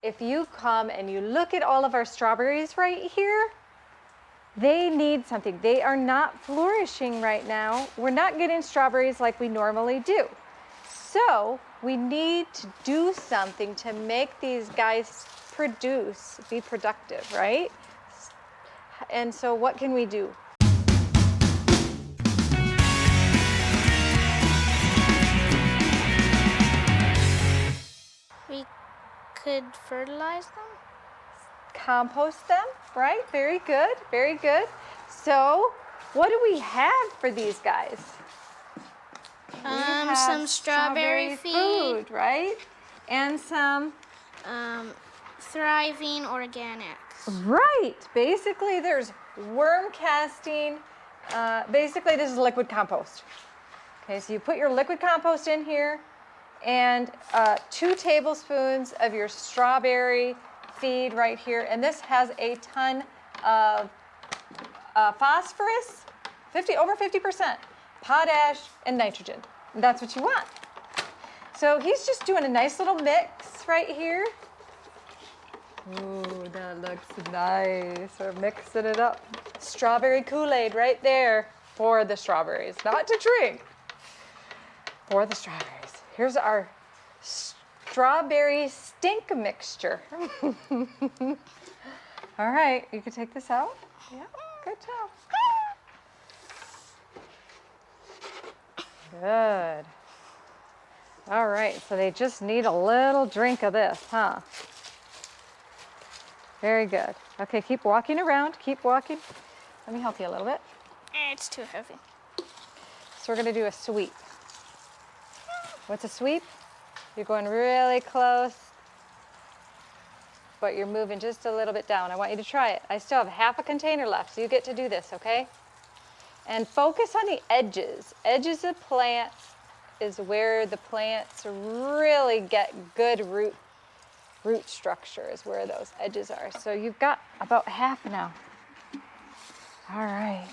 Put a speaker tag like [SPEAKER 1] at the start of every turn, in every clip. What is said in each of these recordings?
[SPEAKER 1] If you come and you look at all of our strawberries right here, they need something. They are not flourishing right now. We're not getting strawberries like we normally do. So we need to do something to make these guys produce, be productive, right? And so what can we do?
[SPEAKER 2] We could fertilize them?
[SPEAKER 1] Compost them, right? Very good, very good. So what do we have for these guys?
[SPEAKER 2] Some strawberry feed,
[SPEAKER 1] right? And some
[SPEAKER 2] thriving organics.
[SPEAKER 1] Right. Basically, there's worm casting. Basically, this is liquid compost. Okay, so you put your liquid compost in here and 2 tablespoons of your strawberry feed right here. And this has a ton of phosphorus, over 50%, potash, and nitrogen. That's what you want. So he's just doing a nice little mix right here. Ooh, that looks nice. We're mixing it up. Strawberry Kool-Aid right there for the strawberries, not to drink, for the strawberries. Here's our strawberry stink mixture. All right, you can take this out. Yeah, good job. Good. All right, so they just need a little drink of this, huh? Very good. Okay, keep walking around, keep walking. Let me help you a little bit.
[SPEAKER 2] It's too heavy.
[SPEAKER 1] So we're gonna do a sweep. What's a sweep? You're going really close, but you're moving just a little bit down. I want you to try it. I still have half a container left, so you get to do this, okay? And focus on the edges. Edges of plants is where the plants really get good root structure, is where those edges are. So you've got about half now. All right.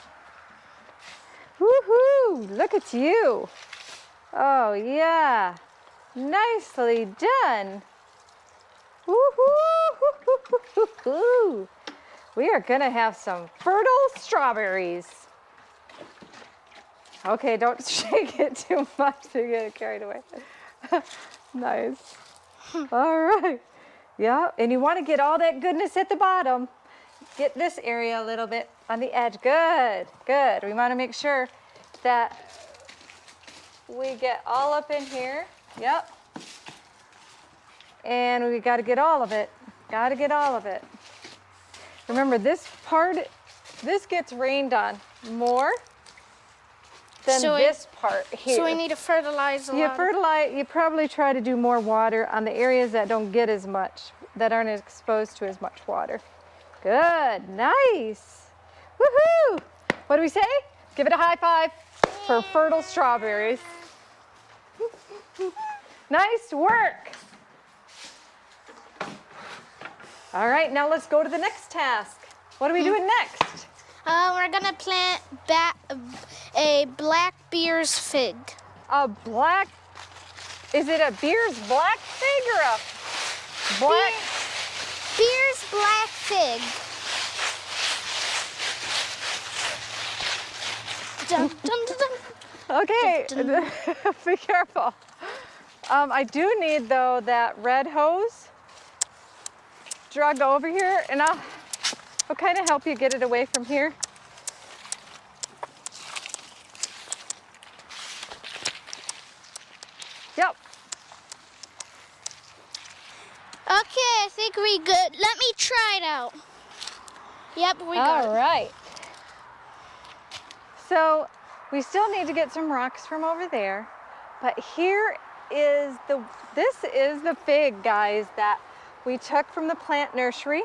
[SPEAKER 1] Woohoo! Look at you. Oh yeah. Nicely done. Woohoo! We are gonna have some fertile strawberries. Okay, don't shake it too much to get carried away. Nice. All right. Yeah, and you want to get all that goodness at the bottom. Get this area a little bit on the edge. Good, good. We want to make sure that we get all up in here. Yep. And we got to get all of it. Got to get all of it. Remember, this part, this gets rained on more than this part here.
[SPEAKER 2] So we need to fertilize a lot.
[SPEAKER 1] You probably try to do more water on the areas that don't get as much, that aren't exposed to as much water. Good, nice. Woohoo! What do we say? Give it a high five for fertile strawberries. Nice work. All right, now let's go to the next task. What are we doing next?
[SPEAKER 2] We're gonna plant a black Beer's fig.
[SPEAKER 1] Is it a Beer's black fig or a black?
[SPEAKER 2] Beer's black fig. Dun, dun, dun, dun.
[SPEAKER 1] Okay,
[SPEAKER 2] Dun, dun.
[SPEAKER 1] be careful. I do need, though, that red hose drug over here, and I'll kind of help you get it away from here. Yep.
[SPEAKER 2] Okay, I think we good. Let me try it out. Yep, we got it.
[SPEAKER 1] All right. So we still need to get some rocks from over there, but this is the fig, guys, that we took from the plant nursery.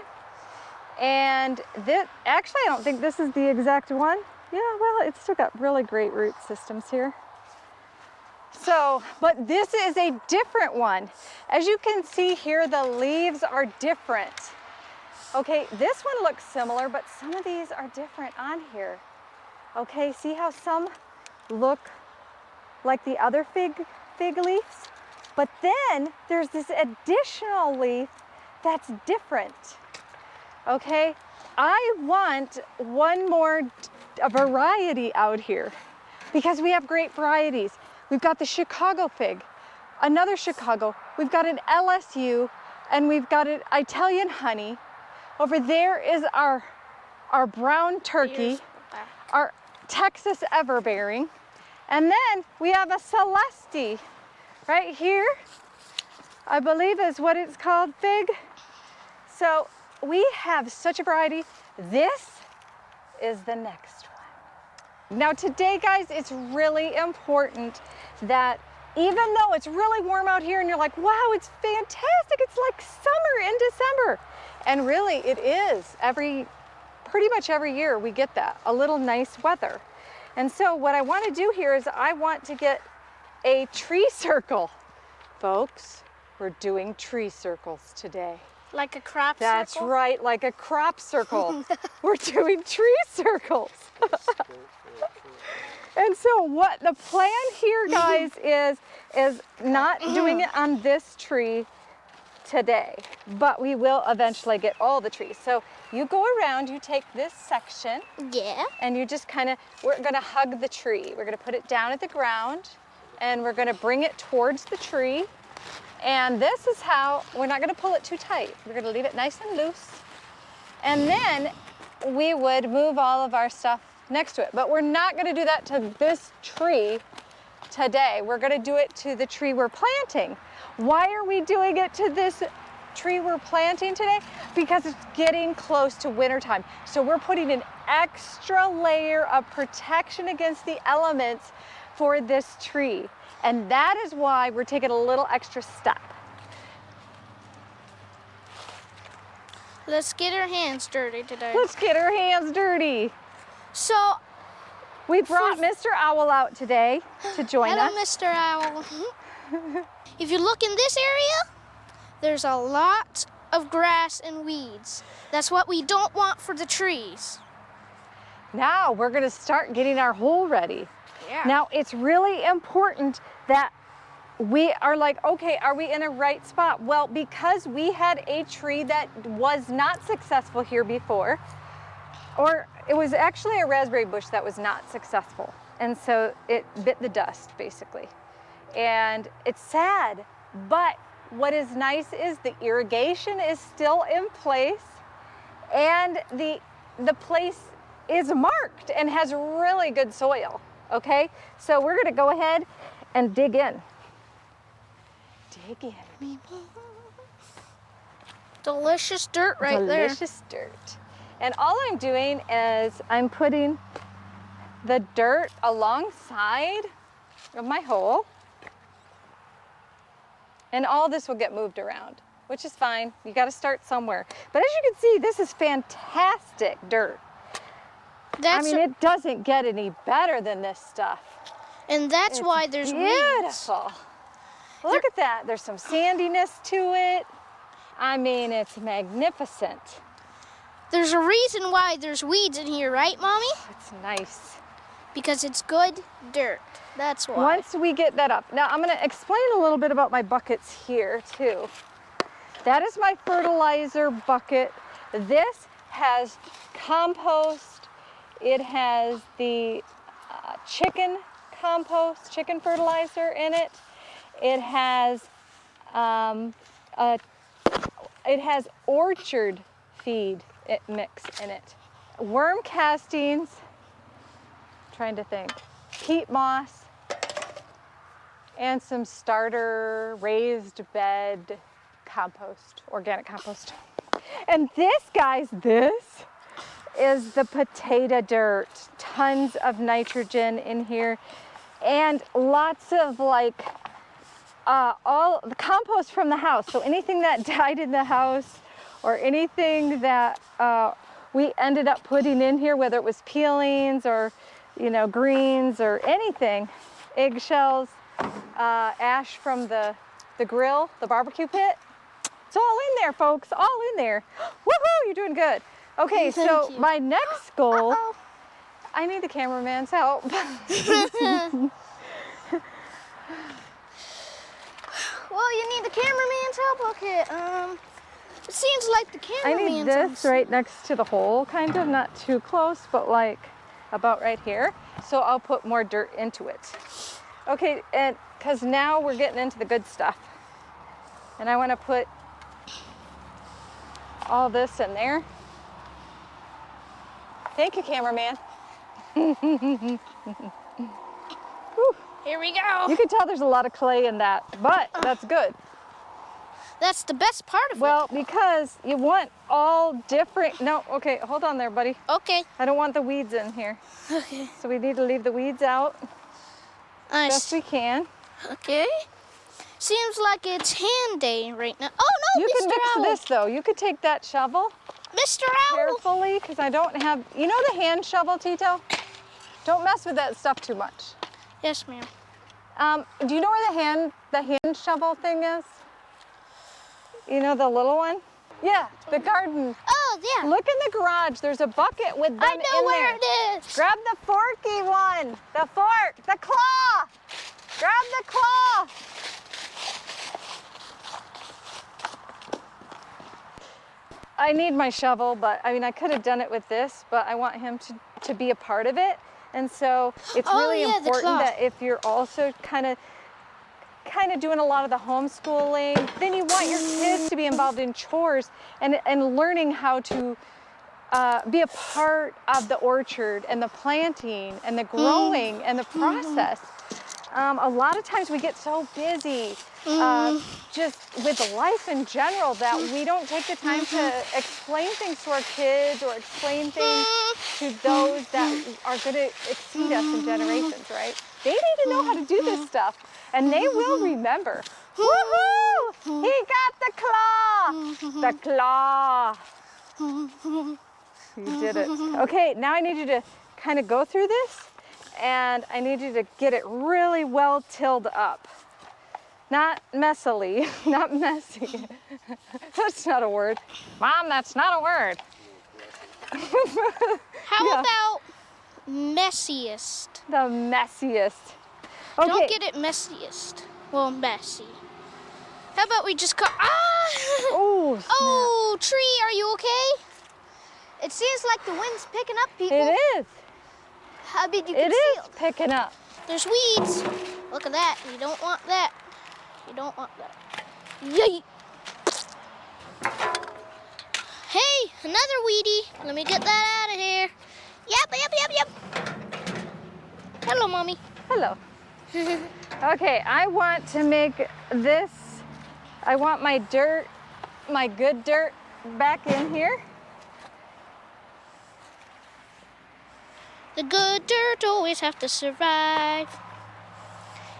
[SPEAKER 1] And this, actually, I don't think this is the exact one. Yeah, well, it's still got really great root systems here. So, but this is a different one. As you can see here, the leaves are different. Okay, this one looks similar, but some of these are different on here. Okay, see how some look like the other fig leaves? But then there's this additional leaf that's different, okay? I want one more variety out here because we have great varieties. We've got the Chicago fig, another Chicago. We've got an LSU, and we've got an Italian honey. Over there is our brown turkey, our Texas everbearing. And then we have a Celeste right here, I believe is what it's called, fig. So we have such a variety. This is the next one. Now today, guys, it's really important that even though it's really warm out here and you're like, wow, it's fantastic, it's like summer in December. And really it is. Pretty much every year we get that, a little nice weather. And so what I want to do here is I want to get a tree circle. Folks, we're doing tree circles today.
[SPEAKER 2] Like a crop circle?
[SPEAKER 1] That's right, like a crop circle. We're doing tree circles. And so what the plan here, guys, is not doing it on this tree today, but we will eventually get all the trees. So you go around, you take this section,
[SPEAKER 2] Yeah.
[SPEAKER 1] and you just we're gonna hug the tree. We're gonna put it down at the ground, and we're gonna bring it towards the tree. And this is how, we're not gonna pull it too tight. We're gonna leave it nice and loose. And then we would move all of our stuff next to it. But we're not gonna do that to this tree today. We're gonna do it to the tree we're planting. Why are we doing it to this tree we're planting today? Because it's getting close to wintertime. So we're putting an extra layer of protection against the elements for this tree. And that is why we're taking a little extra step.
[SPEAKER 2] Let's get our hands dirty today.
[SPEAKER 1] Let's get our hands dirty.
[SPEAKER 2] So,
[SPEAKER 1] We brought Mr. Owl out today to join
[SPEAKER 2] hello,
[SPEAKER 1] us.
[SPEAKER 2] Mr. Owl. If you look in this area, there's a lot of grass and weeds. That's what we don't want for the trees.
[SPEAKER 1] Now we're gonna start getting our hole ready.
[SPEAKER 2] Yeah.
[SPEAKER 1] Now it's really important that we are like, okay, are we in a right spot? Well, because we had a tree that was not successful here before, or it was actually a raspberry bush that was not successful. And so it bit the dust, basically. And it's sad, but what is nice is the irrigation is still in place, and the place is marked and has really good soil, okay? So we're gonna go ahead and dig in. Dig in.
[SPEAKER 2] Delicious dirt right there.
[SPEAKER 1] Delicious dirt. And all I'm doing is I'm putting the dirt alongside of my hole. And all this will get moved around, which is fine. You gotta start somewhere. But as you can see, this is fantastic dirt. I mean, it doesn't get any better than this stuff.
[SPEAKER 2] And that's why there's weeds.
[SPEAKER 1] Beautiful. Look at that. There's some sandiness to it. I mean, it's magnificent.
[SPEAKER 2] There's a reason why there's weeds in here, right, Mommy?
[SPEAKER 1] It's nice.
[SPEAKER 2] Because it's good dirt. That's why.
[SPEAKER 1] Once we get that up. Now I'm gonna explain a little bit about my buckets here too. That is my fertilizer bucket. This has compost. It has the chicken compost, chicken fertilizer in it. It has orchard feed mix in it. Worm castings, trying to think, peat moss, and some starter raised bed compost, organic compost. And this, guys, this is the potato dirt. Tons of nitrogen in here, and lots of like all the compost from the house. So anything that died in the house, or anything that we ended up putting in here, whether it was peelings or, you know, greens or anything, eggshells, ash from the grill, the barbecue pit. It's all in there, folks, all in there. Woohoo, you're doing good. Okay, so my next goal, I need the cameraman's help.
[SPEAKER 2] Well, you need the cameraman's help? Okay, It seems like the
[SPEAKER 1] I
[SPEAKER 2] cameraman's
[SPEAKER 1] need this right next to the hole, kind of, not too close, but like about right here. So I'll put more dirt into it. Okay, and because now we're getting into the good stuff. And I want to put all this in there. Thank you, cameraman.
[SPEAKER 2] Here we go.
[SPEAKER 1] You can tell there's a lot of clay in that, but that's good.
[SPEAKER 2] That's the best part of
[SPEAKER 1] Well, because you want all different, no, okay, hold on there, buddy.
[SPEAKER 2] it. Okay.
[SPEAKER 1] I don't want the weeds in here.
[SPEAKER 2] Okay.
[SPEAKER 1] So we need to leave the weeds out
[SPEAKER 2] Nice.
[SPEAKER 1] best we can.
[SPEAKER 2] Okay. Seems like it's hand day right now. Oh no,
[SPEAKER 1] You
[SPEAKER 2] Mr.
[SPEAKER 1] can mix
[SPEAKER 2] Owl.
[SPEAKER 1] this though. You could take that shovel
[SPEAKER 2] Mr. Owl.
[SPEAKER 1] carefully, because I don't have, you know the hand shovel, Tito? Don't mess with that stuff too much.
[SPEAKER 2] Yes, ma'am.
[SPEAKER 1] Do you know where the hand shovel thing is? You know the little one? Yeah, the garden.
[SPEAKER 2] Oh yeah.
[SPEAKER 1] Look in the garage. There's a bucket with them
[SPEAKER 2] I know
[SPEAKER 1] in
[SPEAKER 2] where
[SPEAKER 1] there.
[SPEAKER 2] it is.
[SPEAKER 1] Grab the forky one. The fork. The claw. Grab the claw. I need my shovel, but I mean, I could have done it with this, but I want him to be a part of it. And so it's
[SPEAKER 2] Oh,
[SPEAKER 1] really
[SPEAKER 2] yeah, the
[SPEAKER 1] important
[SPEAKER 2] claw.
[SPEAKER 1] that if you're also kind of doing a lot of the homeschooling, then you want your kids to be involved in chores and learning how to be a part of the orchard and the planting and the growing and the process. A lot of times we get so busy just with life in general that we don't take the time to explain things to our kids or explain things to those that are going to exceed us in generations, right? They need to know how to do this stuff, and they will remember. Woohoo! He got the claw! The claw! You did it. Okay, now I need you to kind of go through this, and I need you to get it really well tilled up. Not messily, not messy. That's not a word. Mom, that's not a word.
[SPEAKER 2] How
[SPEAKER 1] Yeah.
[SPEAKER 2] about messiest?
[SPEAKER 1] The messiest. Okay.
[SPEAKER 2] Don't get it messiest. Well, messy. How about we just call?
[SPEAKER 1] Oh, snap.
[SPEAKER 2] Oh, tree, are you okay? It seems like the wind's picking up, people.
[SPEAKER 1] It is.
[SPEAKER 2] I mean, you
[SPEAKER 1] It
[SPEAKER 2] can see
[SPEAKER 1] is picking up.
[SPEAKER 2] there's weeds. Look at that. You don't want that. You don't want that. Yay! Hey, another weedy. Let me get that out of here. Yep. Hello, Mommy.
[SPEAKER 1] Hello. Okay, I want to make this, I want my dirt, my good dirt back in here.
[SPEAKER 2] The good dirt always have to survive.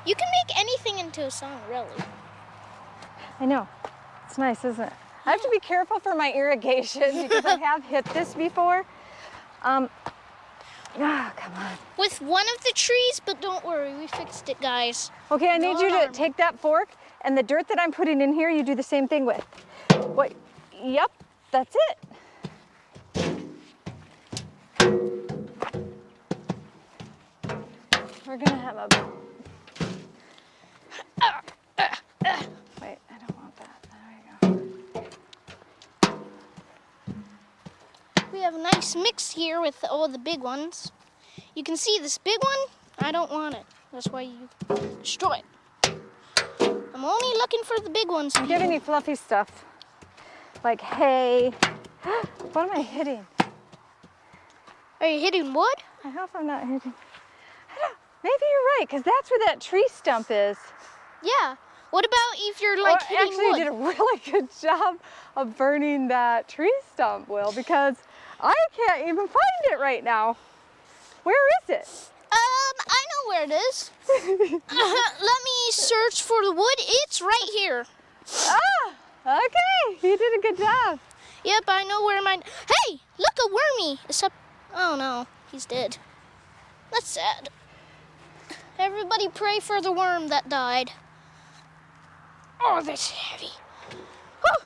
[SPEAKER 2] You can make anything into a song, really.
[SPEAKER 1] I know. It's nice, isn't it? I have to be careful for my irrigation because I have hit this before. Come on.
[SPEAKER 2] With one of the trees, but don't worry, we fixed it, guys.
[SPEAKER 1] Okay, I need
[SPEAKER 2] No
[SPEAKER 1] you to
[SPEAKER 2] alarm.
[SPEAKER 1] take that fork and the dirt that I'm putting in here, you do the same thing with. What? Yep, that's it. We're gonna have a... Wait, I don't want that. There we go.
[SPEAKER 2] We have a nice mix here with all the big ones. You can see this big one, I don't want it. That's why you destroy it. I'm only looking for the big ones.
[SPEAKER 1] I'm giving you fluffy stuff. Like hay. What am I hitting?
[SPEAKER 2] Are you hitting wood?
[SPEAKER 1] I hope I'm not hitting. Maybe you're right, because that's where that tree stump is.
[SPEAKER 2] Yeah. What about if you're like hitting
[SPEAKER 1] actually,
[SPEAKER 2] wood?
[SPEAKER 1] you did a really good job of burning that tree stump, Will, because I can't even find it right now. Where is it?
[SPEAKER 2] I know where it is. Let me search for the wood. It's right here.
[SPEAKER 1] Ah, okay. You did a good job.
[SPEAKER 2] Yep, I know where mine. Hey, look, a wormy. It's up. Oh no, he's dead. That's sad. Everybody pray for the worm that died. Oh, that's heavy. Whew.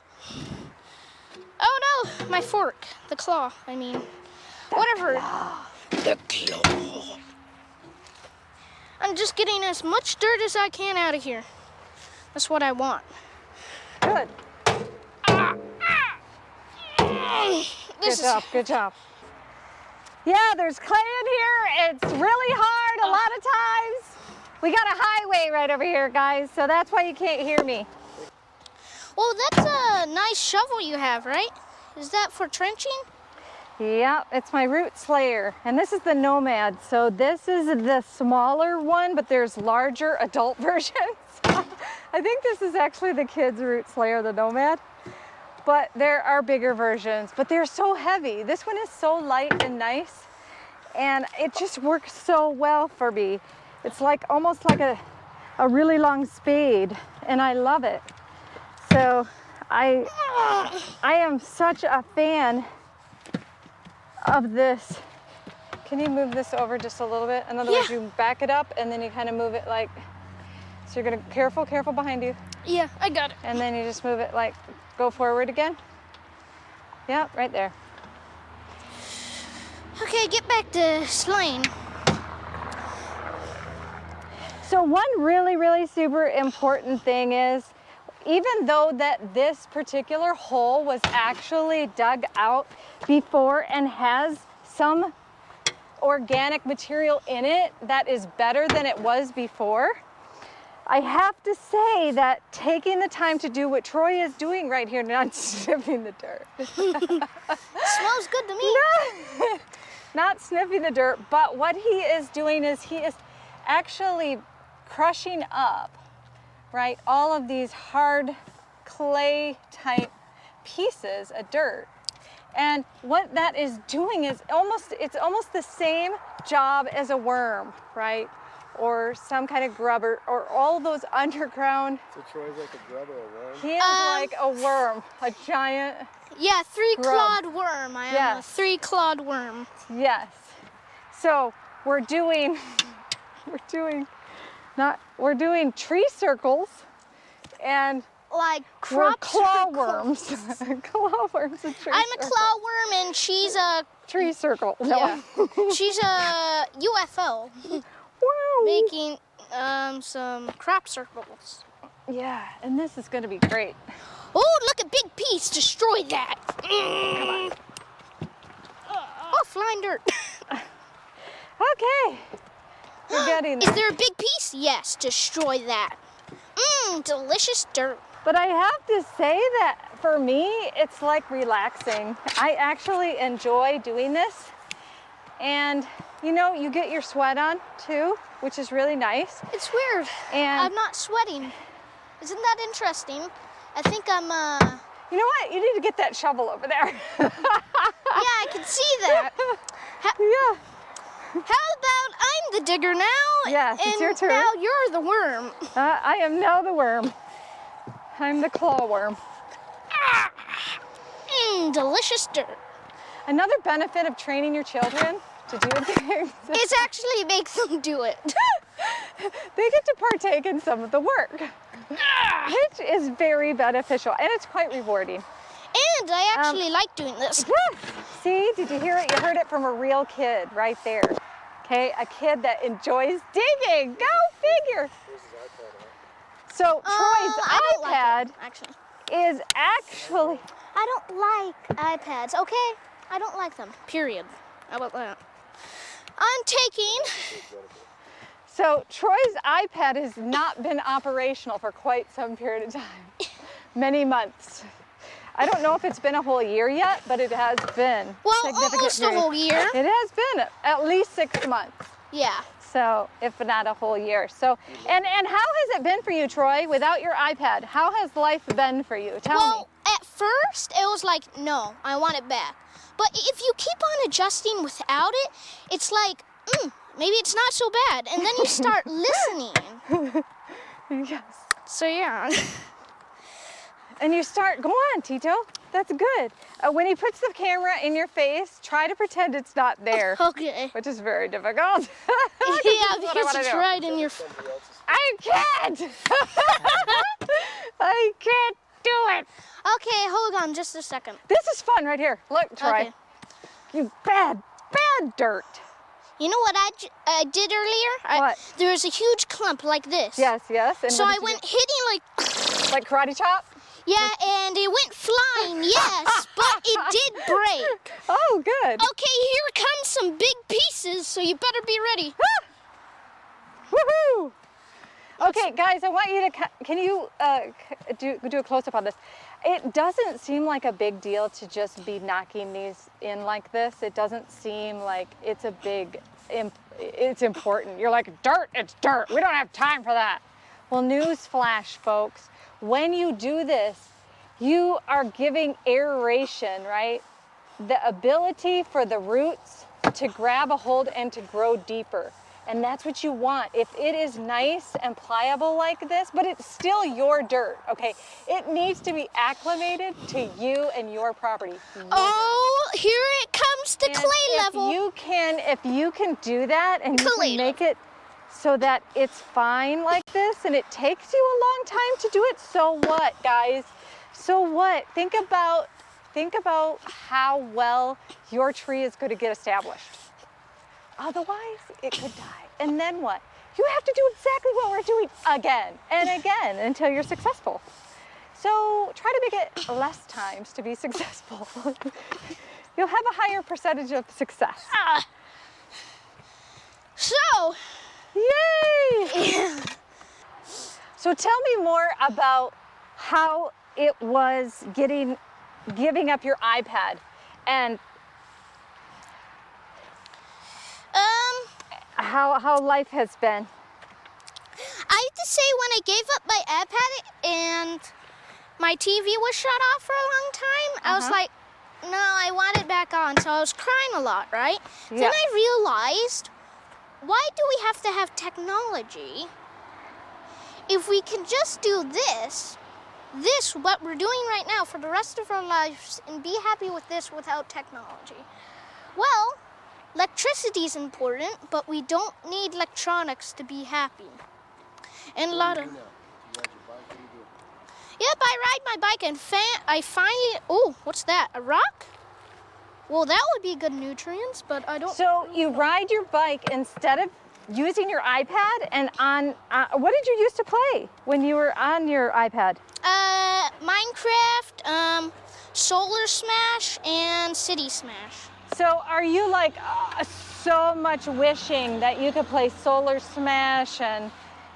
[SPEAKER 2] Oh no, my fork. The claw, I mean. Whatever.
[SPEAKER 1] The claw.
[SPEAKER 2] I'm just getting as much dirt as I can out of here. That's what I want.
[SPEAKER 1] Good.
[SPEAKER 2] This
[SPEAKER 1] Good job, good job. Yeah, there's clay in here. It's really hard a lot of times. We got a highway right over here, guys, so that's why you can't hear me.
[SPEAKER 2] Well, that's a nice shovel you have, right? Is that for trenching?
[SPEAKER 1] Yep, it's my root slayer. And this is the Nomad. So this is the smaller one, but there's larger adult versions. I think this is actually the kids' root slayer, the Nomad. But there are bigger versions, but they're so heavy. This one is so light and nice. And it just works so well for me. It's like almost like a really long spade, and I love it. So I am such a fan of this. Can you move this over just a little bit? In other words, you back it up and then you kind of move it like, so you're gonna, careful behind you.
[SPEAKER 2] Yeah, I got it.
[SPEAKER 1] And then you just move it like, go forward again. Yeah, right there.
[SPEAKER 2] Okay, get back to slaying.
[SPEAKER 1] So one really super important thing is, even though that this particular hole was actually dug out before and has some organic material in it that is better than it was before, I have to say that taking the time to do what Troy is doing right here, not sniffing the dirt.
[SPEAKER 2] Smells good to me.
[SPEAKER 1] No, not sniffing the dirt, but what he is doing is he is actually crushing up, right, all of these hard clay type pieces of dirt. And what that is doing is it's almost the same job as a worm, right? Or some kind of grubber, or all those underground.
[SPEAKER 3] So Troy's like a grub or a worm?
[SPEAKER 1] He is like a worm, a giant.
[SPEAKER 2] Yeah, three-clawed worm. I am a three-clawed worm.
[SPEAKER 1] Yes. So we're doing tree circles, and
[SPEAKER 2] Like
[SPEAKER 1] we're
[SPEAKER 2] crop
[SPEAKER 1] claw
[SPEAKER 2] circles.
[SPEAKER 1] worms. Claw worms and tree
[SPEAKER 2] I'm a
[SPEAKER 1] circles.
[SPEAKER 2] claw worm and she's a
[SPEAKER 1] Tree circle. No.
[SPEAKER 2] yeah. She's a UFO
[SPEAKER 1] Wow.
[SPEAKER 2] making some crop circles.
[SPEAKER 1] Yeah, and this is going to be great.
[SPEAKER 2] Oh, look, a big piece! Destroy that! Come on. Oh, flying dirt.
[SPEAKER 1] Okay. We're getting there.
[SPEAKER 2] Is there a big piece? Yes, destroy that. Delicious dirt.
[SPEAKER 1] But I have to say that for me, it's like relaxing. I actually enjoy doing this. And you know, you get your sweat on too, which is really nice.
[SPEAKER 2] It's weird.
[SPEAKER 1] And
[SPEAKER 2] I'm not sweating. Isn't that interesting? I think I'm,
[SPEAKER 1] you know what? You need to get that shovel over there.
[SPEAKER 2] yeah, I can see that.
[SPEAKER 1] Yeah.
[SPEAKER 2] How about I'm the digger now?
[SPEAKER 1] Yes, it's
[SPEAKER 2] and
[SPEAKER 1] your turn.
[SPEAKER 2] now you're the worm.
[SPEAKER 1] I am now the worm. I'm the claw worm.
[SPEAKER 2] Delicious dirt.
[SPEAKER 1] Another benefit of training your children to do things,
[SPEAKER 2] It's actually makes them do it.
[SPEAKER 1] they get to partake in some of the work, which is very beneficial, and it's quite rewarding.
[SPEAKER 2] And I actually like doing this.
[SPEAKER 1] See, did you hear it? You heard it from a real kid right there. Okay, a kid that enjoys digging. Go figure. So Troy's
[SPEAKER 2] I don't
[SPEAKER 1] iPad
[SPEAKER 2] like it, actually.
[SPEAKER 1] is actually,
[SPEAKER 2] I don't like iPads, okay? I don't like them, period. How about that? I'm taking...
[SPEAKER 1] so Troy's iPad has not been operational for quite some period of time. Many months. I don't know if it's been a whole year yet, but it has been.
[SPEAKER 2] Well,
[SPEAKER 1] significant
[SPEAKER 2] almost a
[SPEAKER 1] period.
[SPEAKER 2] whole year.
[SPEAKER 1] It has been at least 6 months.
[SPEAKER 2] Yeah.
[SPEAKER 1] So, if not a whole year. So, and how has it been for you, Troy, without your iPad? How has life been for you? Tell me.
[SPEAKER 2] Well, at first, it was like, no, I want it back. But if you keep on adjusting without it, it's like, maybe it's not so bad. And then you start listening.
[SPEAKER 1] Yes.
[SPEAKER 2] So, yeah.
[SPEAKER 1] And you start, go on, Tito. That's good. When he puts the camera in your face, try to pretend it's not there.
[SPEAKER 2] Okay.
[SPEAKER 1] Which is very difficult.
[SPEAKER 2] Yeah, because it's right in your...
[SPEAKER 1] I can't! I can't do it.
[SPEAKER 2] Okay, hold on just a second.
[SPEAKER 1] This is fun right here. Look, Troy.
[SPEAKER 2] Okay.
[SPEAKER 1] You bad dirt.
[SPEAKER 2] You know what I did earlier?
[SPEAKER 1] What?
[SPEAKER 2] There was a huge clump like this.
[SPEAKER 1] Yes. And
[SPEAKER 2] So
[SPEAKER 1] what
[SPEAKER 2] I
[SPEAKER 1] did you
[SPEAKER 2] went hitting like...
[SPEAKER 1] do? Like karate chop?
[SPEAKER 2] Yeah, and it went flying, yes. But it did break.
[SPEAKER 1] Oh, good.
[SPEAKER 2] Okay, here comes some big pieces, so you better be ready.
[SPEAKER 1] Woohoo! Okay, guys, I want you to, can you do a close-up on this? It doesn't seem like a big deal to just be knocking these in like this. It doesn't seem like it's a big, it's important. You're like, dirt, it's dirt. We don't have time for that. Well, news flash, folks. When you do this, you are giving aeration, right? The ability for the roots to grab a hold and to grow deeper. And that's what you want. If it is nice and pliable like this, but it's still your dirt, okay? It needs to be acclimated to you and your property.
[SPEAKER 2] Oh, here it comes to clay level.
[SPEAKER 1] If you can do that and you can make it so that it's fine like this, and it takes you a long time to do it, so what, guys? So what? Think about how well your tree is going to get established. Otherwise, it could die. And then what? You have to do exactly what we're doing again and again until you're successful. So try to make it less times to be successful. You'll have a higher percentage of success.
[SPEAKER 2] So,
[SPEAKER 1] yay! So tell me more about how it was giving up your iPad and how life has been.
[SPEAKER 2] I have to say, when I gave up my iPad and my TV was shut off for a long time, I was like, no, I want it back on. So I was crying a lot, right? Yeah. Then I realized, why do we have to have technology if we can just do this, what we're doing right now for the rest of our lives, and be happy with this without technology? Well, electricity is important, but we don't need electronics to be happy. And a lot of... Yep, I ride my bike and I finally... Oh, what's that? A rock? Well, that would be good nutrients, but I don't...
[SPEAKER 1] So you ride your bike instead of using your iPad, and on... what did you used to play when you were on your iPad?
[SPEAKER 2] Minecraft, Solar Smash, and City Smash.
[SPEAKER 1] So are you like so much wishing that you could play Solar Smash and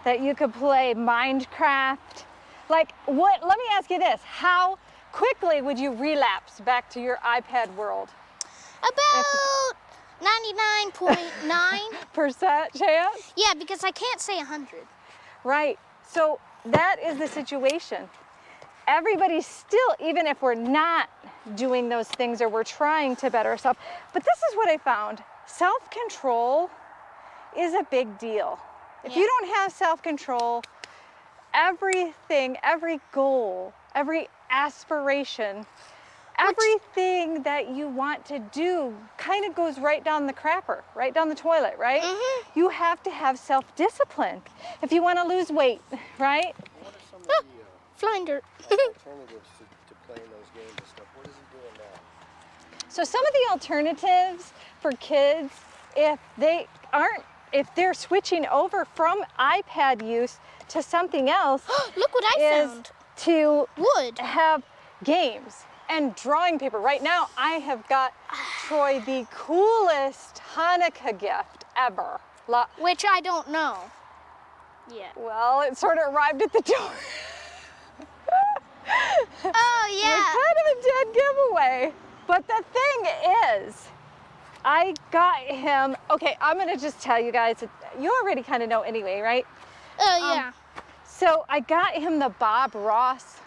[SPEAKER 1] that you could play Minecraft? Like, what? Let me ask you this. How quickly would you relapse back to your iPad world?
[SPEAKER 2] About
[SPEAKER 1] 99.9% chance?
[SPEAKER 2] Yeah, because I can't say 100.
[SPEAKER 1] Right. So that is the situation. Everybody's still, even if we're not doing those things or we're trying to better ourselves. But this is what I found. Self-control is a big deal. If you don't have self-control, everything, every goal, every aspiration, everything that you want to do kind of goes right down the crapper, right down the toilet, right? Mm-hmm. You have to have self-discipline if you want to lose weight, right?
[SPEAKER 3] What are some of the
[SPEAKER 2] flying dirt.
[SPEAKER 3] alternatives to playing those games and stuff? What is he doing now?
[SPEAKER 1] So some of the alternatives for kids, if they're switching over from iPad use to something else,
[SPEAKER 2] look what I found.
[SPEAKER 1] To
[SPEAKER 2] wood.
[SPEAKER 1] Have games and drawing paper. Right now, I have got Troy the coolest Hanukkah gift ever.
[SPEAKER 2] Which I don't know yet.
[SPEAKER 1] Well, it sort of arrived at the door.
[SPEAKER 2] Oh, yeah.
[SPEAKER 1] It's kind of a dead giveaway. But the thing is, I got him, okay, I'm gonna just tell you guys, you already kind of know anyway, right?
[SPEAKER 2] Oh, yeah.
[SPEAKER 1] So I got him the Bob Ross.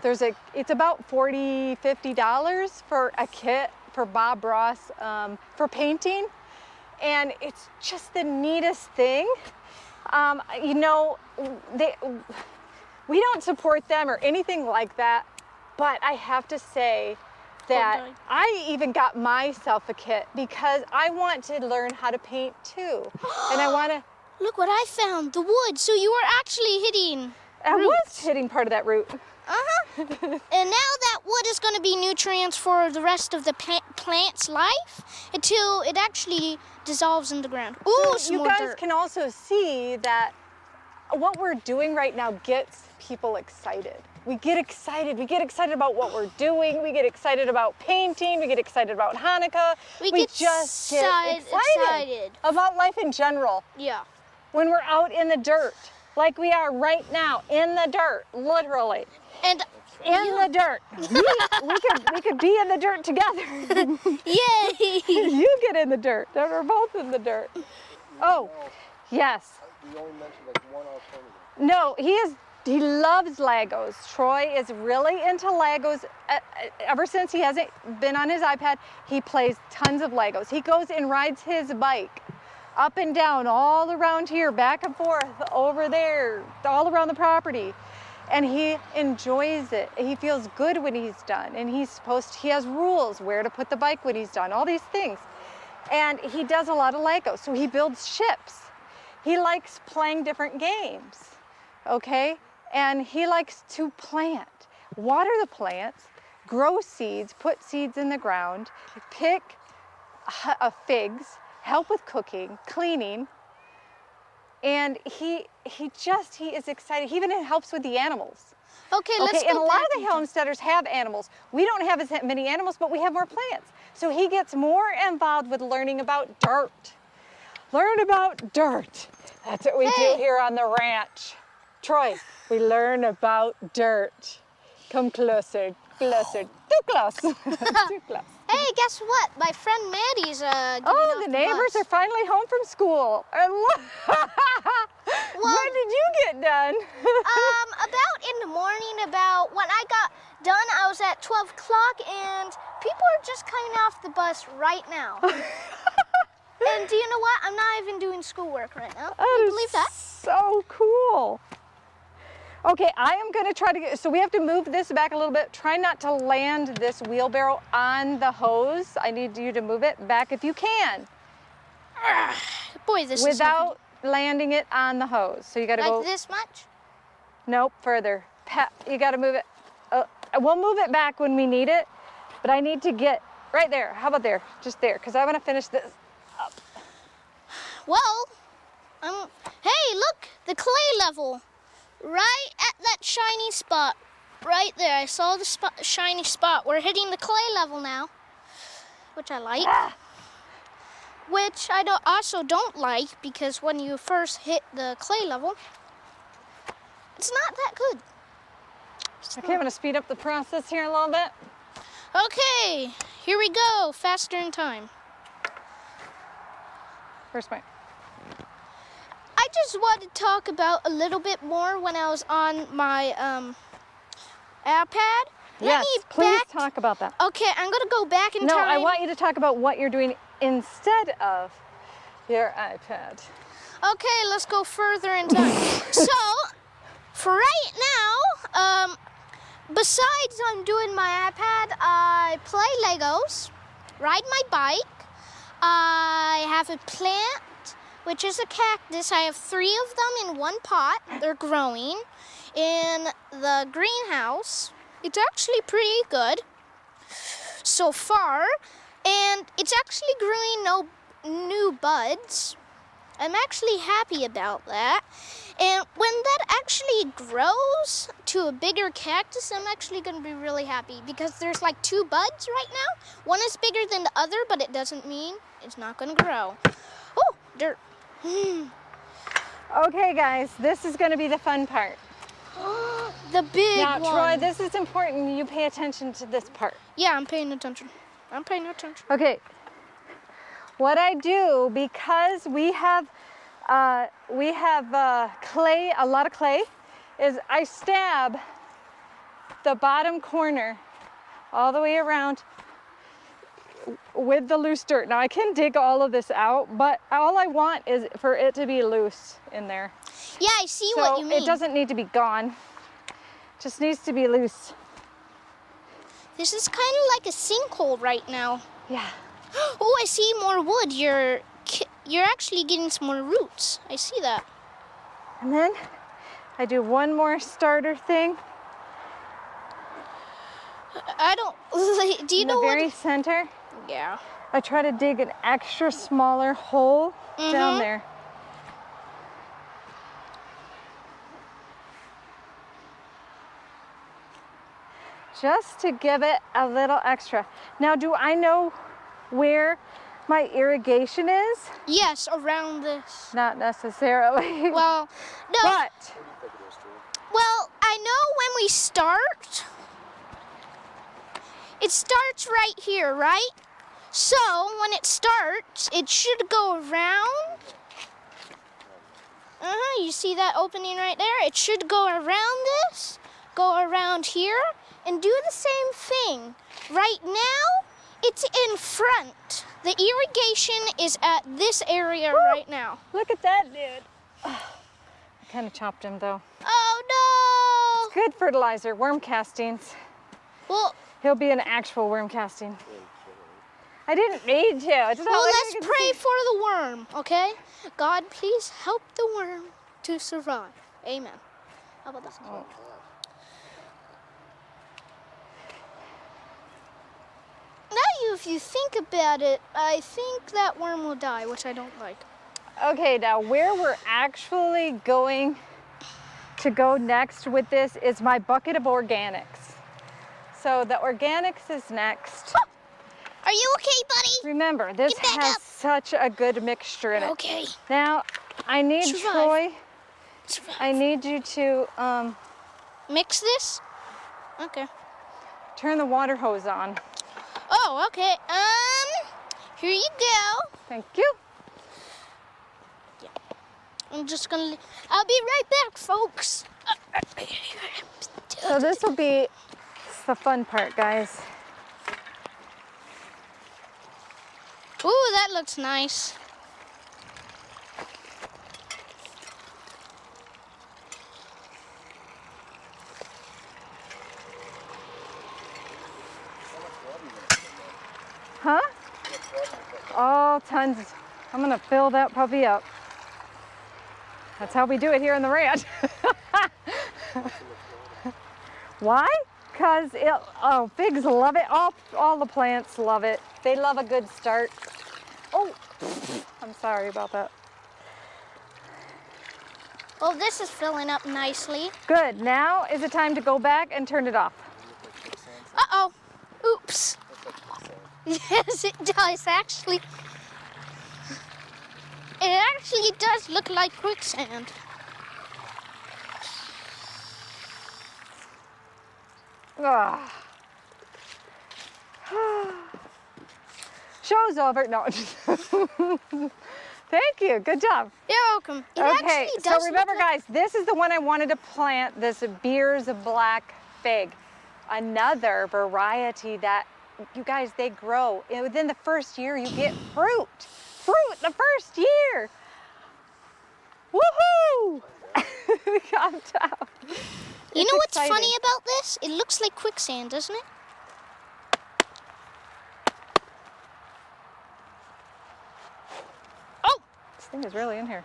[SPEAKER 1] It's about $40, $50 for a kit for Bob Ross for painting. And it's just the neatest thing. You know, we don't support them or anything like that, but I have to say that I even got myself a kit because I want to learn how to paint too. And I want to...
[SPEAKER 2] Look what I found, the wood. So you were actually hitting
[SPEAKER 1] I was hitting part of that root.
[SPEAKER 2] And now that wood is going to be nutrients for the rest of the plant's life until it actually dissolves in the ground. Ooh,
[SPEAKER 1] so you guys can also see that what we're doing right now gets people excited. we get excited. We get excited about what we're doing. We get excited about painting. We get excited about Hanukkah.
[SPEAKER 2] We
[SPEAKER 1] just get excited about life in general.
[SPEAKER 2] Yeah.
[SPEAKER 1] When we're out in the dirt, like we are right now, in the dirt, literally.
[SPEAKER 2] And
[SPEAKER 1] in the dirt. We could be in the dirt together.
[SPEAKER 2] Yay!
[SPEAKER 1] You get in the dirt. We're both in the dirt. Oh, yes.
[SPEAKER 3] We only mentioned like one alternative.
[SPEAKER 1] No, he loves Legos. Troy is really into Legos. Ever since he hasn't been on his iPad, he plays tons of Legos. He goes and rides his bike up and down, all around here, back and forth, over there, all around the property. And he enjoys it. He feels good when he's done. And he has rules where to put the bike when he's done, all these things. And he does a lot of Legos. So he builds ships. He likes playing different games, okay? And he likes to plant, water the plants, grow seeds, put seeds in the ground, pick figs, help with cooking, cleaning. And he is excited. He even helps with the animals.
[SPEAKER 2] Okay, let's go
[SPEAKER 1] and a lot
[SPEAKER 2] back
[SPEAKER 1] of the homesteaders have animals. We don't have as many animals, but we have more plants. So he gets more involved with learning about dirt. Learn about dirt. That's what we do here on the ranch. Troy, we learn about dirt. Come closer, closer, too close, too close.
[SPEAKER 2] Hey, guess what? My friend Maddie's getting
[SPEAKER 1] Oh,
[SPEAKER 2] off
[SPEAKER 1] the neighbors
[SPEAKER 2] bus.
[SPEAKER 1] are finally home from school. When did you get done?
[SPEAKER 2] About in the morning, when I got done, I was at 12 o'clock, and people are just coming off the bus right now. And do you know what? I'm not even doing schoolwork right now. Can you believe that?
[SPEAKER 1] So cool. Okay, I am going to try to get, so we have to move this back a little bit. Try not to land this wheelbarrow on the hose. I need you to move it back if you can.
[SPEAKER 2] Boy, this
[SPEAKER 1] without landing it on the hose. So you got to go.
[SPEAKER 2] Like this much?
[SPEAKER 1] Nope, further. You got to move it. We'll move it back when we need it, but I need to get right there. How about there? Just there, because I want to finish this up.
[SPEAKER 2] Well, hey, look, the clay level. Right at that shiny spot. Right there, I saw the shiny spot. We're hitting the clay level now, which I like. Which I also don't like, because when you first hit the clay level, it's not that good.
[SPEAKER 1] Okay, I'm going to speed up the process here a little bit.
[SPEAKER 2] Okay, here we go. Faster in time.
[SPEAKER 1] First point.
[SPEAKER 2] I just wanted to talk about a little bit more when I was on my iPad.
[SPEAKER 1] Yes, please talk about that.
[SPEAKER 2] Okay, I'm going to go back in time.
[SPEAKER 1] No, I want you to talk about what you're doing instead of your iPad.
[SPEAKER 2] Okay, let's go further in time. So, for right now, besides I'm doing my iPad, I play Legos, ride my bike, I have a plant, which is a cactus. I have 3 of them in one pot. They're growing in the greenhouse. It's actually pretty good so far, and it's actually growing no new buds. I'm actually happy about that. And when that actually grows to a bigger cactus, I'm actually going to be really happy, because there's like 2 buds right now. One is bigger than the other, but it doesn't mean it's not going to grow. Oh, dirt.
[SPEAKER 1] Okay, guys, this is going to be the fun part.
[SPEAKER 2] The big
[SPEAKER 1] now,
[SPEAKER 2] one.
[SPEAKER 1] Troy, this is important. You pay attention to this part.
[SPEAKER 2] Yeah, I'm paying attention. I'm paying attention.
[SPEAKER 1] Okay. What I do, because we have clay, a lot of clay, is I stab the bottom corner all the way around with the loose dirt. Now I can dig all of this out, but all I want is for it to be loose in there.
[SPEAKER 2] Yeah, I see what you mean.
[SPEAKER 1] It doesn't need to be gone. It just needs to be loose.
[SPEAKER 2] This is kind of like a sinkhole right now.
[SPEAKER 1] Yeah.
[SPEAKER 2] Oh, I see more wood. You're actually getting some more roots. I see that.
[SPEAKER 1] And then I do one more starter thing.
[SPEAKER 2] I don't. Do you know
[SPEAKER 1] in the
[SPEAKER 2] what?
[SPEAKER 1] very center.
[SPEAKER 2] Yeah.
[SPEAKER 1] I try to dig an extra smaller hole down there. just to give it a little extra. Now, do I know where my irrigation is?
[SPEAKER 2] Yes, around this.
[SPEAKER 1] Not necessarily.
[SPEAKER 2] Well, no.
[SPEAKER 1] But
[SPEAKER 3] What do you think it is, Drew?
[SPEAKER 2] Well, I know when we start, it starts right here, right? So when it starts, it should go around. You see that opening right there? It should go around this, go around here, and do the same thing. Right now, it's in front. The irrigation is at this area right now.
[SPEAKER 1] look at that dude. I kind of chopped him though.
[SPEAKER 2] Oh no!
[SPEAKER 1] Good fertilizer, worm castings.
[SPEAKER 2] Well,
[SPEAKER 1] He'll be an actual worm casting. I didn't need to. It's not
[SPEAKER 2] well,
[SPEAKER 1] like
[SPEAKER 2] let's
[SPEAKER 1] I can
[SPEAKER 2] pray
[SPEAKER 1] see.
[SPEAKER 2] for the worm, okay? God, please help the worm to survive. Amen. How about that?
[SPEAKER 1] Oh.
[SPEAKER 2] Now, if you think about it, I think that worm will die, which I don't like.
[SPEAKER 1] Okay, now where we're actually going to go next with this is my bucket of organics. So the organics is next.
[SPEAKER 2] Are you okay, buddy?
[SPEAKER 1] Remember, this
[SPEAKER 2] Get back
[SPEAKER 1] has
[SPEAKER 2] up.
[SPEAKER 1] such a good mixture in it.
[SPEAKER 2] Okay.
[SPEAKER 1] Now, I need
[SPEAKER 2] Survive.
[SPEAKER 1] Troy,
[SPEAKER 2] Survive.
[SPEAKER 1] I need you to
[SPEAKER 2] Mix this? Okay.
[SPEAKER 1] turn the water hose on.
[SPEAKER 2] Oh, okay. Here you go.
[SPEAKER 1] Thank you.
[SPEAKER 2] I'm just gonna, I'll be right back, folks.
[SPEAKER 1] So this will be the fun part, guys.
[SPEAKER 2] Ooh, that looks nice.
[SPEAKER 1] Huh? Oh, tons. I'm gonna fill that puppy up. That's how we do it here in the ranch. Why? Because pigs love it. All the plants love it. They love a good start. Oh, I'm sorry about that.
[SPEAKER 2] Well, this is filling up nicely.
[SPEAKER 1] Good. Now is the time to go back and turn it off.
[SPEAKER 2] Uh-oh. Oops. Yes, it does, actually. It actually does look like quicksand.
[SPEAKER 1] Ah. Show's over. No. Thank you. Good job.
[SPEAKER 2] You're welcome. It
[SPEAKER 1] Okay,
[SPEAKER 2] actually
[SPEAKER 1] so
[SPEAKER 2] does
[SPEAKER 1] remember
[SPEAKER 2] look like...
[SPEAKER 1] guys, this is the one I wanted to plant, this Beers Black Fig. Another variety that, you guys, they grow. Within the first year, you get fruit. Fruit the first year. Woohoo! Calm down.
[SPEAKER 2] You know
[SPEAKER 1] It's
[SPEAKER 2] what's
[SPEAKER 1] exciting.
[SPEAKER 2] funny about this? It looks like quicksand, doesn't it? Oh!
[SPEAKER 1] This thing is really in here.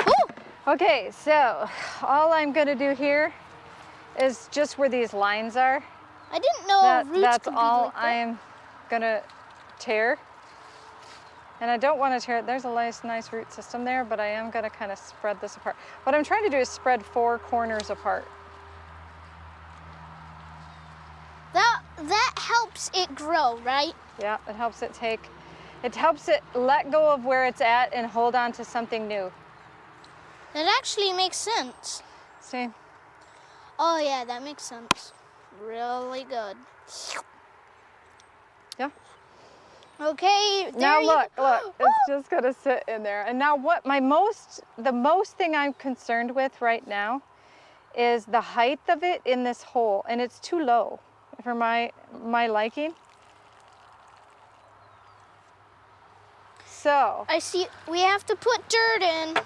[SPEAKER 2] Ooh!
[SPEAKER 1] Okay, so all I'm gonna do here is just where these lines are.
[SPEAKER 2] I didn't know roots
[SPEAKER 1] That's
[SPEAKER 2] could be
[SPEAKER 1] all
[SPEAKER 2] like that.
[SPEAKER 1] I'm gonna tear. And I don't want to tear it. There's a nice root system there, but I am gonna kind of spread this apart. What I'm trying to do is spread 4 corners apart.
[SPEAKER 2] That helps it grow, right?
[SPEAKER 1] Yeah, it helps it let go of where it's at and hold on to something new.
[SPEAKER 2] That actually makes sense.
[SPEAKER 1] See?
[SPEAKER 2] Oh yeah, that makes sense. Really good.
[SPEAKER 1] Yeah.
[SPEAKER 2] Okay, there
[SPEAKER 1] Now
[SPEAKER 2] you
[SPEAKER 1] look,
[SPEAKER 2] go.
[SPEAKER 1] it's just gonna sit in there. And now what the most thing I'm concerned with right now is the height of it in this hole, and it's too low for my liking. So
[SPEAKER 2] I see, we have to put dirt in.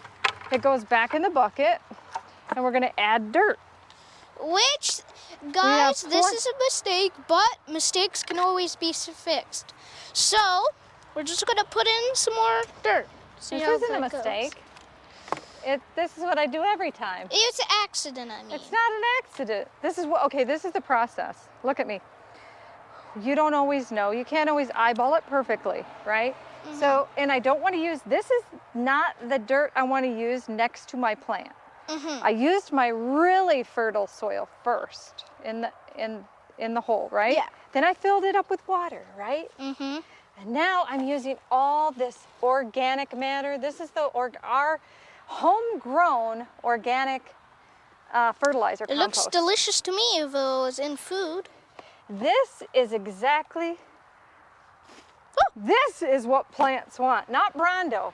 [SPEAKER 1] it goes back in the bucket, and we're gonna add dirt.
[SPEAKER 2] Which, guys,
[SPEAKER 1] have
[SPEAKER 2] this
[SPEAKER 1] four-
[SPEAKER 2] is a mistake, but mistakes can always be fixed. So, we're just gonna put in some more dirt. See
[SPEAKER 1] This
[SPEAKER 2] how
[SPEAKER 1] isn't a
[SPEAKER 2] that goes.
[SPEAKER 1] mistake. This is what I do every time.
[SPEAKER 2] It's an accident, I mean.
[SPEAKER 1] It's not an accident. This is this is the process. Look at me. You don't always know. You can't always eyeball it perfectly, right?
[SPEAKER 2] Mm-hmm.
[SPEAKER 1] So, and I don't want to use, this is not the dirt I want to use next to my plant.
[SPEAKER 2] Mm-hmm.
[SPEAKER 1] I used my really fertile soil first in the hole, right?
[SPEAKER 2] Yeah.
[SPEAKER 1] Then I filled it up with water, right?
[SPEAKER 2] Mm-hmm.
[SPEAKER 1] And now I'm using all this organic matter. This is our homegrown organic fertilizer
[SPEAKER 2] It looks
[SPEAKER 1] compost.
[SPEAKER 2] delicious to me if it was in food.
[SPEAKER 1] This is exactly, this is what plants want, not Brondo.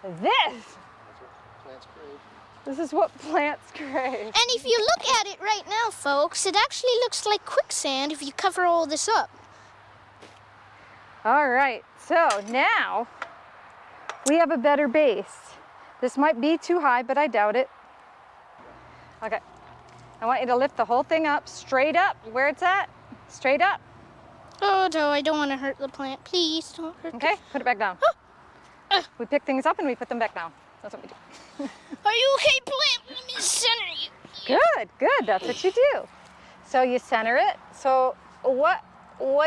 [SPEAKER 1] This
[SPEAKER 3] That's what plants crave.
[SPEAKER 1] This is what plants crave.
[SPEAKER 2] And if you look at it right now, folks, it actually looks like quicksand if you cover all this up.
[SPEAKER 1] All right, so now we have a better base. This might be too high, but I doubt it. Okay, I want you to lift the whole thing up, straight up, where it's at, straight up.
[SPEAKER 2] Oh, no, I don't want to hurt the plant. Please don't hurt
[SPEAKER 1] Okay, put it back down. We pick things up and we put them back down. That's what we do.
[SPEAKER 2] Are you okay, plant? Let me center you.
[SPEAKER 1] Good, good, that's what you do. So you center it. So what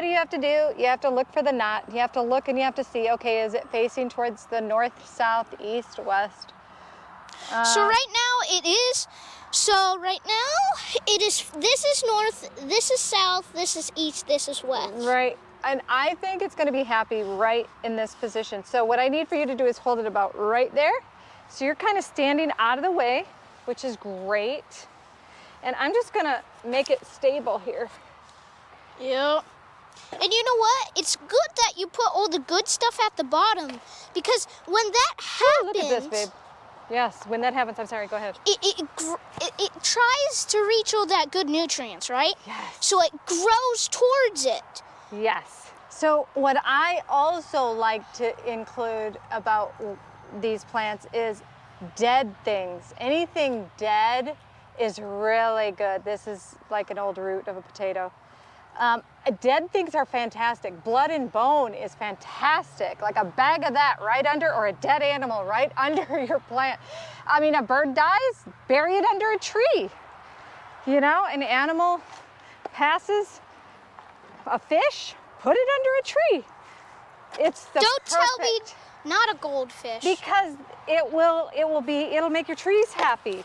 [SPEAKER 1] do you have to do? You have to look for the knot. You have to look and you have to see, okay, is it facing towards the north, south, east, west?
[SPEAKER 2] So right now it is. So right now it is. This is north. This is south. This is east. This is west.
[SPEAKER 1] Right, and I think it's gonna be happy right in this position. So what I need for you to do is hold it about right there. So you're kind of standing out of the way, which is great. And I'm just gonna make it stable here.
[SPEAKER 2] Yep. And you know what? It's good that you put all the good stuff at the bottom, because when that happens,
[SPEAKER 1] Look at this, babe. Yes, when that happens, I'm sorry, go ahead.
[SPEAKER 2] it tries to reach all that good nutrients, right?
[SPEAKER 1] Yes.
[SPEAKER 2] So it grows towards it.
[SPEAKER 1] Yes. So what I also like to include about these plants is dead things. Anything dead is really good. This is like an old root of a potato. Dead things are fantastic. Blood and bone is fantastic. Like a bag of that right under, or a dead animal right under your plant. I mean, a bird dies, bury it under a tree. You know, an animal passes, a fish, put it under a tree. It's the
[SPEAKER 2] Don't tell me
[SPEAKER 1] perfect-
[SPEAKER 2] not a goldfish.
[SPEAKER 1] Because it'll make your trees happy.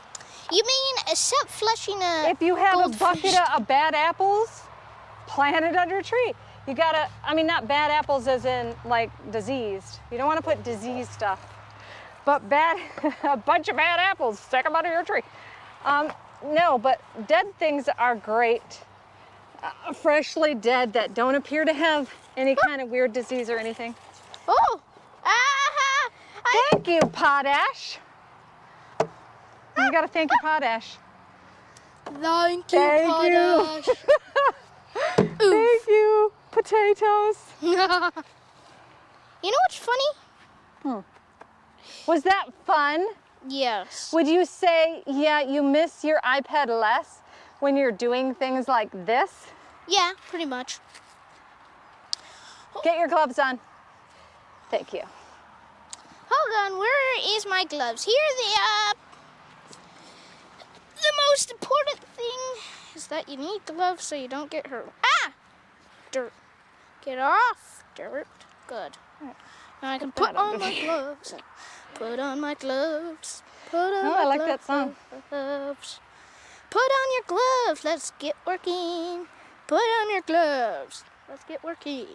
[SPEAKER 2] You mean except flushing a
[SPEAKER 1] If you have a
[SPEAKER 2] goldfish?
[SPEAKER 1] bucket of bad apples, plant it under a tree. You gotta, I mean, not bad apples as in like diseased. You don't wanna put diseased stuff. But a bunch of bad apples, stick them under your tree. No, but dead things are great. Freshly dead that don't appear to have any kind of weird disease or anything.
[SPEAKER 2] Oh!
[SPEAKER 1] Thank you, potash. You gotta thank your potash.
[SPEAKER 2] Thank you,
[SPEAKER 1] Thank you.
[SPEAKER 2] potash.
[SPEAKER 1] Thank you, potatoes.
[SPEAKER 2] You know what's funny?
[SPEAKER 1] Was that fun?
[SPEAKER 2] Yes.
[SPEAKER 1] Would you say, yeah, you miss your iPad less when you're doing things like this?
[SPEAKER 2] Yeah, pretty much.
[SPEAKER 1] Get your gloves on. Thank you.
[SPEAKER 2] Hold on, where is my gloves? Here they are. The most important thing is that you need gloves so you don't get hurt. Ah! Dirt. Get off. Dirt. Good. Now I can put on my gloves. Put on my gloves. Put on
[SPEAKER 1] Oh,
[SPEAKER 2] my
[SPEAKER 1] I like that song.
[SPEAKER 2] gloves. Put on your gloves. Let's get working. Put on your gloves. Let's get working.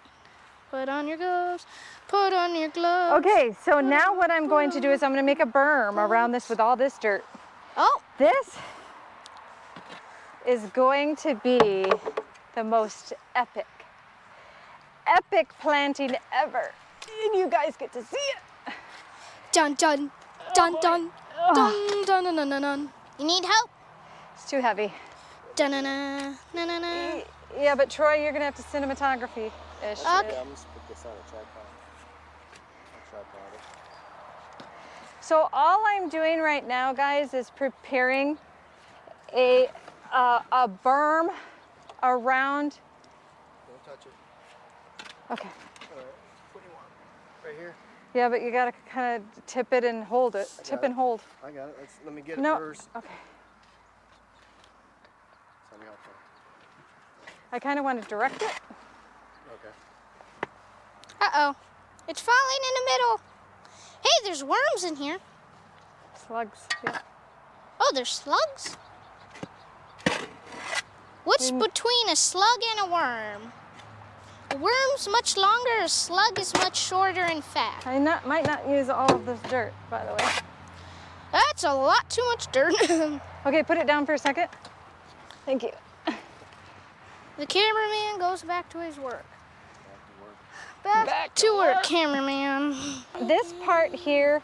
[SPEAKER 2] Put on your gloves. Put on your gloves.
[SPEAKER 1] Okay, so now what I'm going to do is I'm going to make a berm around this with all this dirt.
[SPEAKER 2] Oh,
[SPEAKER 1] This is going to be the most epic planting ever. And you guys get to see it.
[SPEAKER 2] dun dun dun dun dun dun dun dun dun dun. You need help?
[SPEAKER 1] It's too heavy.
[SPEAKER 2] Dun dun dun dun dun dun.
[SPEAKER 1] Yeah, but Troy, you're going to have to cinematography-ish.
[SPEAKER 2] Okay.
[SPEAKER 3] Yeah, I'm just put this on a tripod.
[SPEAKER 1] So all I'm doing right now, guys, is preparing a berm around.
[SPEAKER 3] Don't touch it.
[SPEAKER 1] Okay.
[SPEAKER 3] All right. What do you want? Right here?
[SPEAKER 1] Yeah, but you gotta kind of tip it and hold it. Tip
[SPEAKER 3] got
[SPEAKER 1] and
[SPEAKER 3] it.
[SPEAKER 1] hold.
[SPEAKER 3] I got it. Let me get it
[SPEAKER 1] No.
[SPEAKER 3] first.
[SPEAKER 1] Okay.
[SPEAKER 3] Tell me how far.
[SPEAKER 1] I kind of want to direct it.
[SPEAKER 3] Okay.
[SPEAKER 2] Uh-oh. It's falling in the middle. Hey, there's worms in here.
[SPEAKER 1] Slugs. Yeah.
[SPEAKER 2] Oh, there's slugs? What's between a slug and a worm? A worm's much longer, a slug is much shorter in fact.
[SPEAKER 1] I might not use all of this dirt, by the way.
[SPEAKER 2] That's a lot too much dirt.
[SPEAKER 1] Okay, put it down for a second. Thank you.
[SPEAKER 2] The cameraman goes back to his work. Back to work, cameraman.
[SPEAKER 1] This part here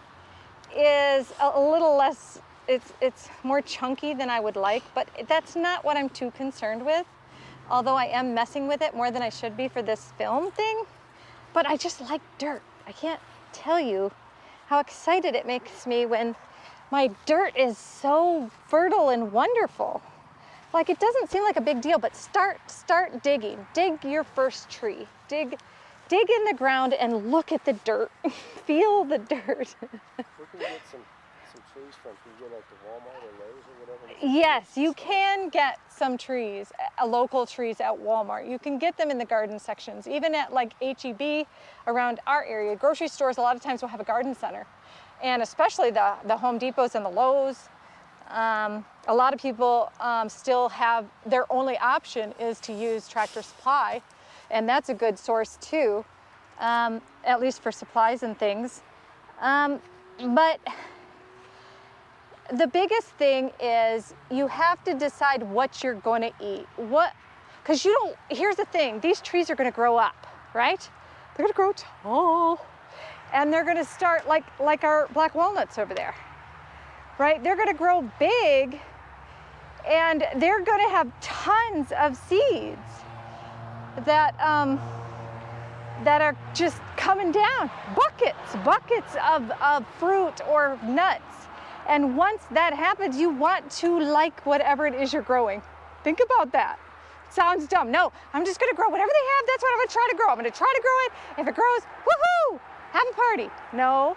[SPEAKER 1] is a little less, it's more chunky than I would like, but that's not what I'm too concerned with. Although I am messing with it more than I should be for this film thing, but I just like dirt. I can't tell you how excited it makes me when my dirt is so fertile and wonderful. Like, it doesn't seem like a big deal, but start digging. Dig your first tree. Dig in the ground and look at the dirt. Feel the dirt.
[SPEAKER 3] Where can you get some trees from? Can you get like the Walmart or Lowe's or whatever?
[SPEAKER 1] Yes, you can get some trees, local trees at Walmart. You can get them in the garden sections, even at like H-E-B around our area. Grocery stores a lot of times will have a garden center, and especially the Home Depots and the Lowe's. A lot of people still have, their only option is to use Tractor Supply, and that's a good source too, at least for supplies and things. But the biggest thing is you have to decide what you're going to eat. Because here's the thing, these trees are going to grow up, right? They're going to grow tall, and they're going to start like our black walnuts over there, right? They're going to grow big, and they're going to have tons of seeds that are just coming down, buckets of fruit or nuts. And once that happens, you want to like whatever it is you're growing. Think about that. Sounds dumb. No, I'm just gonna grow whatever they have. That's what I'm gonna try to grow. I'm gonna try to grow it. If it grows, woohoo, have a party. No,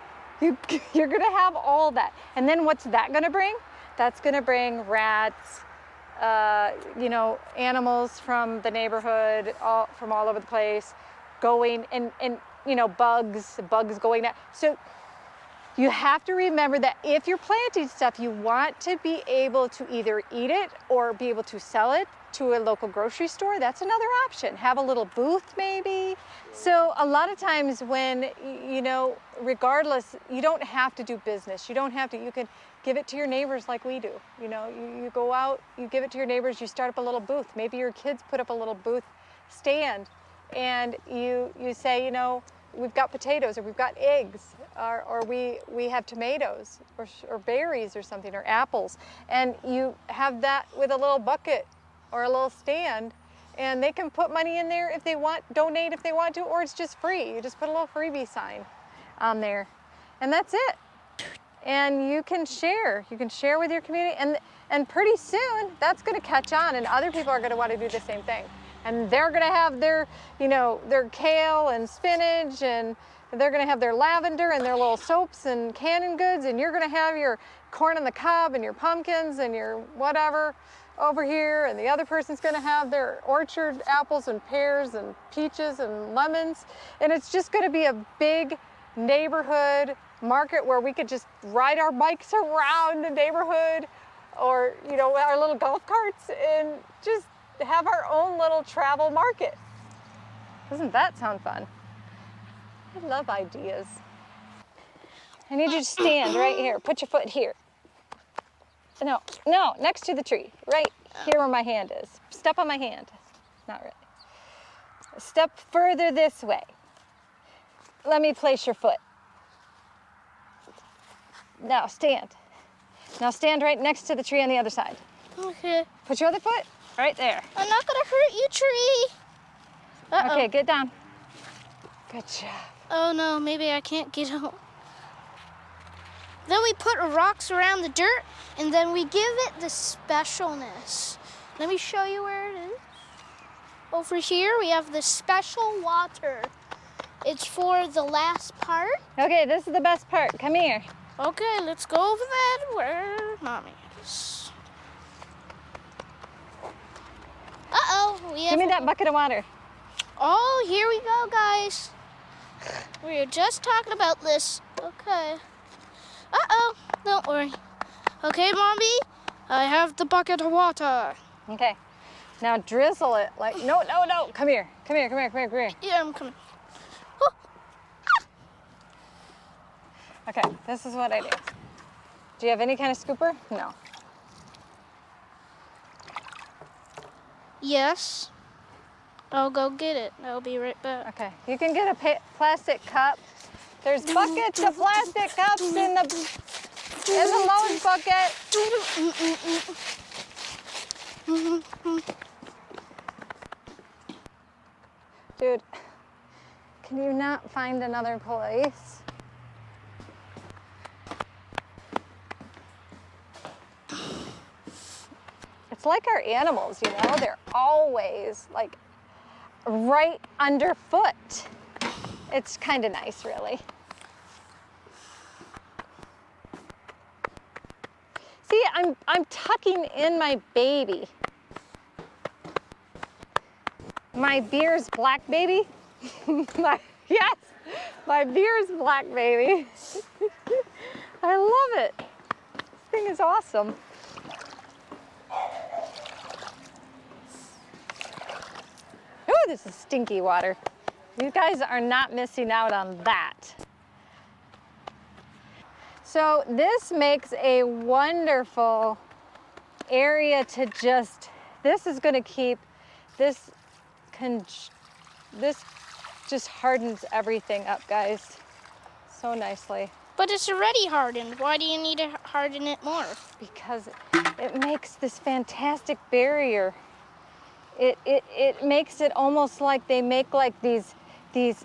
[SPEAKER 1] you're gonna have all that. And then what's that gonna bring? That's gonna bring rats, animals from the neighborhood, from all over the place, going, and bugs going out. So you have to remember that if you're planting stuff, you want to be able to either eat it or be able to sell it to a local grocery store. That's another option. Have a little booth maybe. So a lot of times when, regardless, you don't have to do business. You can give it to your neighbors like we do. You go out, you give it to your neighbors, you start up a little booth. Maybe your kids put up a little booth stand, and you say, we've got potatoes, or we've got eggs, or we have tomatoes, or berries or something, or apples. And you have that with a little bucket or a little stand, and they can put money in there if they want, donate if they want to, or it's just free. You just put a little freebie sign on there, and that's it. And you can share with your community, and pretty soon that's gonna catch on, and other people are gonna want to do the same thing. And they're gonna have their kale and spinach, and they're gonna have their lavender and their little soaps and canned goods, and you're gonna have your corn on the cob and your pumpkins and your whatever over here, and the other person's gonna have their orchard apples and pears and peaches and lemons. And it's just gonna be a big neighborhood market where we could just ride our bikes around the neighborhood, or our little golf carts, and just have our own little travel market. Doesn't that sound fun? I love ideas. I need you to stand right here. Put your foot here. No, next to the tree. Right here where my hand is. Step on my hand. Not really. Step further this way. Let me place your foot. Now stand. Now stand right next to the tree on the other side.
[SPEAKER 2] Okay.
[SPEAKER 1] Put your other foot right there.
[SPEAKER 2] I'm not gonna hurt you, tree. Uh-oh.
[SPEAKER 1] Okay, get down. Good job.
[SPEAKER 2] Oh no, maybe I can't get out. Then we put rocks around the dirt, and then we give it the specialness. Let me show you where it is. Over here, we have the special water. It's for the last part.
[SPEAKER 1] Okay, this is the best part. Come here.
[SPEAKER 2] Okay, let's go over there where Mommy is. Uh-oh.
[SPEAKER 1] Give me that bucket of water.
[SPEAKER 2] Oh, here we go, guys. We were just talking about this. Okay. Uh-oh. Don't worry. Okay, Mommy. I have the bucket of water.
[SPEAKER 1] Okay. Now drizzle it like, no, no, no, come here. Come here, come here, come here, come here.
[SPEAKER 2] Yeah, I'm coming. Oh,
[SPEAKER 1] Okay, this is what I do. Do you have any kind of scooper? No.
[SPEAKER 2] yes. I'll go get it. I'll be right back.
[SPEAKER 1] Okay, you can get a plastic cup. There's buckets of plastic cups in the Lowe's bucket. Dude, can you not find another place? It's like our animals, you know? They're always like right underfoot. It's kind of nice, really. See, I'm tucking in my baby. My Beer's black baby. Yes, my Beer's black baby. I love it. This thing is awesome. Oh, this is stinky water. You guys are not missing out on that. So this makes a wonderful area to just, this is gonna keep, this just hardens everything up, guys, so nicely.
[SPEAKER 2] But it's already hardened. Why do you need to harden it more?
[SPEAKER 1] Because it makes this fantastic barrier. It makes it almost like they make like these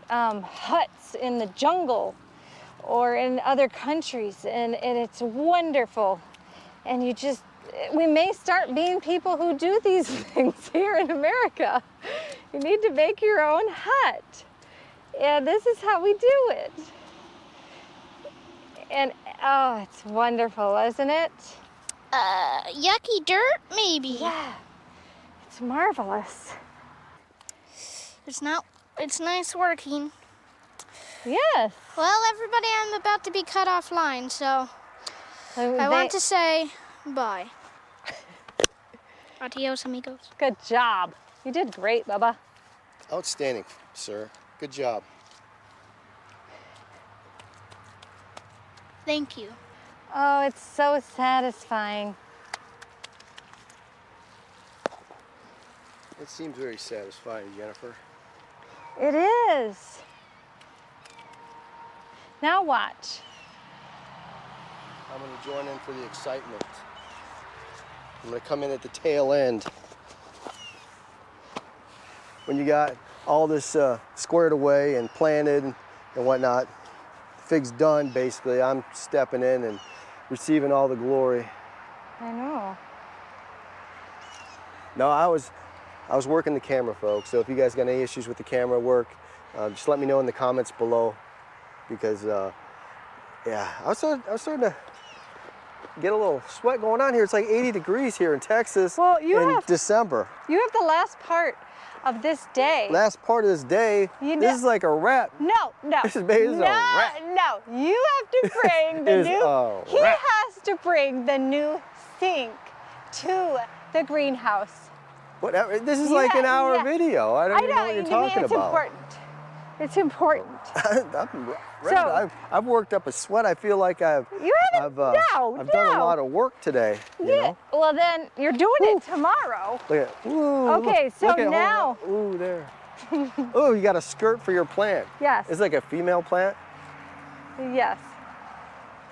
[SPEAKER 1] huts in the jungle or in other countries, and it's wonderful. And we may start being people who do these things here in America. You need to make your own hut. And this is how we do it. And oh, it's wonderful, isn't it?
[SPEAKER 2] Yucky dirt, maybe.
[SPEAKER 1] Yeah, it's marvelous.
[SPEAKER 2] It's nice working.
[SPEAKER 1] Yes.
[SPEAKER 2] Well, everybody, I'm about to be cut offline, so I want to say bye. Adios, amigos.
[SPEAKER 1] Good job. You did great, Bubba.
[SPEAKER 3] Outstanding, sir. Good job.
[SPEAKER 2] Thank you.
[SPEAKER 1] Oh, it's so satisfying.
[SPEAKER 3] It seems very satisfying, Jennifer.
[SPEAKER 1] It is. Now watch.
[SPEAKER 3] I'm going to join in for the excitement. I'm going to come in at the tail end. When you got all this squared away and planted and whatnot, fig's done basically. I'm stepping in and receiving all the glory.
[SPEAKER 1] I know.
[SPEAKER 3] No, I was working the camera, folks. So if you guys got any issues with the camera work, just let me know in the comments below. Because yeah, I was starting to get a little sweat going on here. It's like 80 degrees here in Texas in December.
[SPEAKER 1] You have the last part of this day.
[SPEAKER 3] Last part of this day. This is like a wrap.
[SPEAKER 1] No.
[SPEAKER 3] This is basically a wrap.
[SPEAKER 1] No. You have to bring the new. He has to bring the new sink to the greenhouse.
[SPEAKER 3] Whatever. This is like an hour video. I don't even know what you're talking
[SPEAKER 1] it's
[SPEAKER 3] about.
[SPEAKER 1] Important. It's important.
[SPEAKER 3] I've worked up a sweat. I feel like I've done a lot of work today. You know?
[SPEAKER 1] Well, then you're doing it tomorrow.
[SPEAKER 3] Look at. Ooh,
[SPEAKER 1] okay, so now.
[SPEAKER 3] Ooh, there. Oh, you got a skirt for your plant.
[SPEAKER 1] Yes.
[SPEAKER 3] It's like a female plant.
[SPEAKER 1] Yes.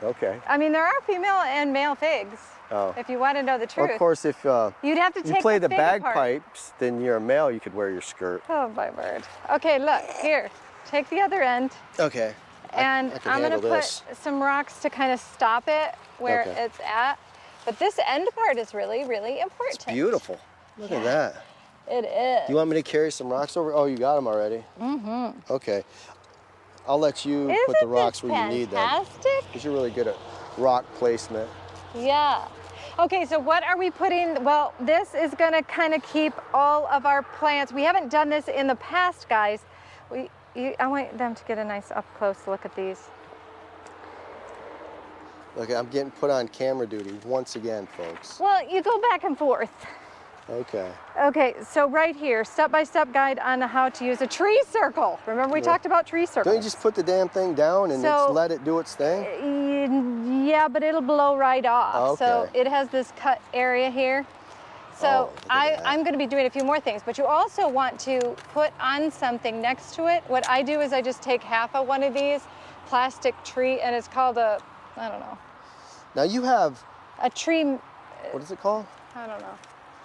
[SPEAKER 3] Okay.
[SPEAKER 1] I mean, there are female and male figs.
[SPEAKER 3] Oh.
[SPEAKER 1] If you want to know the truth.
[SPEAKER 3] Of course, if
[SPEAKER 1] you'd have to take
[SPEAKER 3] you play the
[SPEAKER 1] fig
[SPEAKER 3] bagpipes, then you're a male. You could wear your skirt.
[SPEAKER 1] Oh my word. Okay, look here. Take the other end.
[SPEAKER 3] Okay.
[SPEAKER 1] And I'm going to put some rocks to kind of stop it where it's at. But this end part is really, really important.
[SPEAKER 3] It's beautiful. Look at that.
[SPEAKER 1] It is.
[SPEAKER 3] You want me to carry some rocks over? Oh, you got them already?
[SPEAKER 1] Mm-hmm.
[SPEAKER 3] Okay. I'll let you put the rocks where you need them.
[SPEAKER 1] Fantastic?
[SPEAKER 3] Because you're really good at rock placement.
[SPEAKER 1] Yeah. Okay, so what are we putting? Well, this is going to kind of keep all of our plants. We haven't done this in the past, guys. I want them to get a nice up-close look at these.
[SPEAKER 3] Okay, I'm getting put on camera duty once again, folks.
[SPEAKER 1] Well, you go back and forth.
[SPEAKER 3] Okay.
[SPEAKER 1] Okay, so right here, step-by-step guide on how to use a tree circle. Remember we talked about tree circles?
[SPEAKER 3] Don't you just put the damn thing down and
[SPEAKER 1] So,
[SPEAKER 3] let it do its thing?
[SPEAKER 1] Yeah, but it'll blow right off.
[SPEAKER 3] Okay.
[SPEAKER 1] So it has this cut area here. So
[SPEAKER 3] look at that.
[SPEAKER 1] I'm going to be doing a few more things, but you also want to put on something next to it. What I do is I just take half of one of these plastic tree, and it's called a, I don't know.
[SPEAKER 3] Now you have,
[SPEAKER 1] a tree.
[SPEAKER 3] what is it called?
[SPEAKER 1] I don't know.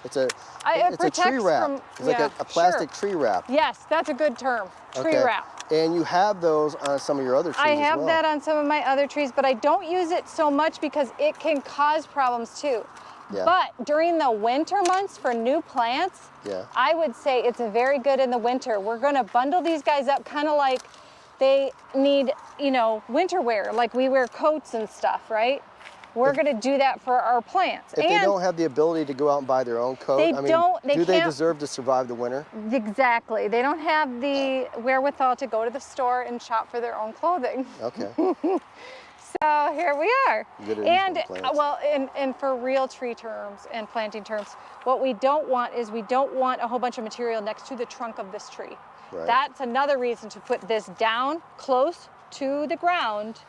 [SPEAKER 3] It's a,
[SPEAKER 1] It
[SPEAKER 3] it's a tree
[SPEAKER 1] protects
[SPEAKER 3] wrap.
[SPEAKER 1] from-
[SPEAKER 3] It's like
[SPEAKER 1] yeah,
[SPEAKER 3] a plastic
[SPEAKER 1] sure.
[SPEAKER 3] tree wrap.
[SPEAKER 1] Yes, that's a good term. Tree
[SPEAKER 3] Okay.
[SPEAKER 1] wrap.
[SPEAKER 3] And you have those on some of your other trees
[SPEAKER 1] I
[SPEAKER 3] as
[SPEAKER 1] have
[SPEAKER 3] well.
[SPEAKER 1] that on some of my other trees, but I don't use it so much because it can cause problems too.
[SPEAKER 3] Yeah.
[SPEAKER 1] But during the winter months for new plants,
[SPEAKER 3] Yeah.
[SPEAKER 1] I would say it's very good in the winter. We're gonna bundle these guys up kind of like they need, you know, winter wear, like we wear coats and stuff, right? We're gonna do that for our plants.
[SPEAKER 3] If they don't have the ability to go out and buy their own coat,
[SPEAKER 1] They
[SPEAKER 3] I mean,
[SPEAKER 1] don't- they
[SPEAKER 3] do they
[SPEAKER 1] can't-
[SPEAKER 3] deserve to survive the winter?
[SPEAKER 1] Exactly. They don't have the wherewithal to go to the store and shop for their own clothing.
[SPEAKER 3] Okay.
[SPEAKER 1] So here we are.
[SPEAKER 3] Good at
[SPEAKER 1] And
[SPEAKER 3] these plants.
[SPEAKER 1] well, and for real tree terms and planting terms, what we don't want is we don't want a whole bunch of material next to the trunk of this tree.
[SPEAKER 3] Right.
[SPEAKER 1] That's another reason to put this down close to the ground,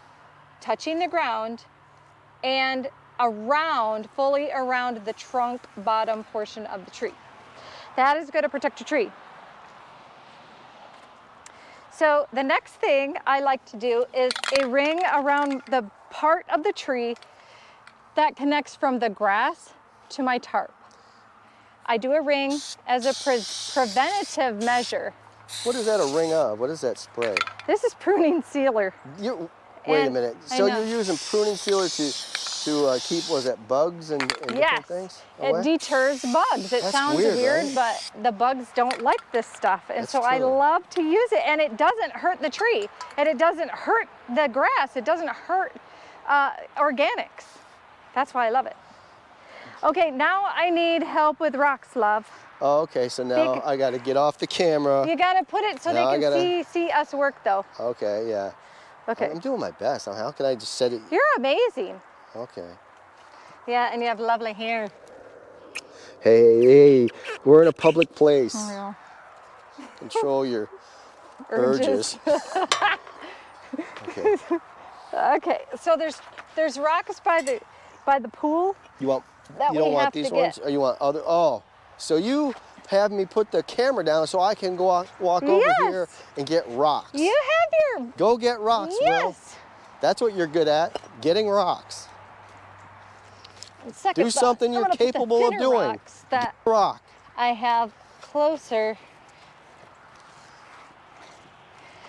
[SPEAKER 1] touching the ground, and around, fully around the trunk bottom portion of the tree. That is going to protect your tree. So the next thing I like to do is a ring around the part of the tree that connects from the grass to my tarp. I do a ring as a preventative measure.
[SPEAKER 3] What is that a ring of? What is that spray?
[SPEAKER 1] This is pruning sealer.
[SPEAKER 3] Wait a
[SPEAKER 1] And
[SPEAKER 3] minute.
[SPEAKER 1] I
[SPEAKER 3] So
[SPEAKER 1] know.
[SPEAKER 3] you're using pruning sealer to keep, was it bugs and different
[SPEAKER 1] Yes,
[SPEAKER 3] things
[SPEAKER 1] it
[SPEAKER 3] away?
[SPEAKER 1] deters bugs. It
[SPEAKER 3] That's
[SPEAKER 1] sounds
[SPEAKER 3] weird,
[SPEAKER 1] weird,
[SPEAKER 3] right?
[SPEAKER 1] but the bugs don't like this stuff. And
[SPEAKER 3] That's
[SPEAKER 1] so I
[SPEAKER 3] true.
[SPEAKER 1] love to use it, and it doesn't hurt the tree, and it doesn't hurt the grass. It doesn't hurt organics. That's why I love it. Okay, now I need help with rocks, love.
[SPEAKER 3] Oh, okay, so now I got to get off the camera.
[SPEAKER 1] You gotta put it so
[SPEAKER 3] Now I
[SPEAKER 1] they can see us work though.
[SPEAKER 3] Okay, yeah.
[SPEAKER 1] Okay.
[SPEAKER 3] I'm doing my best. How can I just set it?
[SPEAKER 1] You're amazing.
[SPEAKER 3] Okay.
[SPEAKER 1] Yeah, and you have lovely hair.
[SPEAKER 3] Hey, we're in a public place.
[SPEAKER 1] Oh, yeah.
[SPEAKER 3] Control your urges. Okay.
[SPEAKER 1] Okay, so there's rocks by the pool.
[SPEAKER 3] You want?
[SPEAKER 1] That
[SPEAKER 3] you
[SPEAKER 1] we
[SPEAKER 3] don't want
[SPEAKER 1] have
[SPEAKER 3] these
[SPEAKER 1] to
[SPEAKER 3] ones,
[SPEAKER 1] get.
[SPEAKER 3] or you want other? Oh, so you have me put the camera down so I can go out, walk over here
[SPEAKER 1] Yes.
[SPEAKER 3] and get rocks.
[SPEAKER 1] You have your
[SPEAKER 3] Go get rocks, Will.
[SPEAKER 1] yes.
[SPEAKER 3] That's what you're good at, getting rocks.
[SPEAKER 1] Second
[SPEAKER 3] Do
[SPEAKER 1] thought,
[SPEAKER 3] something
[SPEAKER 1] I'm
[SPEAKER 3] you're
[SPEAKER 1] gonna put the
[SPEAKER 3] capable of
[SPEAKER 1] thinner
[SPEAKER 3] doing.
[SPEAKER 1] Rocks that
[SPEAKER 3] Rock.
[SPEAKER 1] I have closer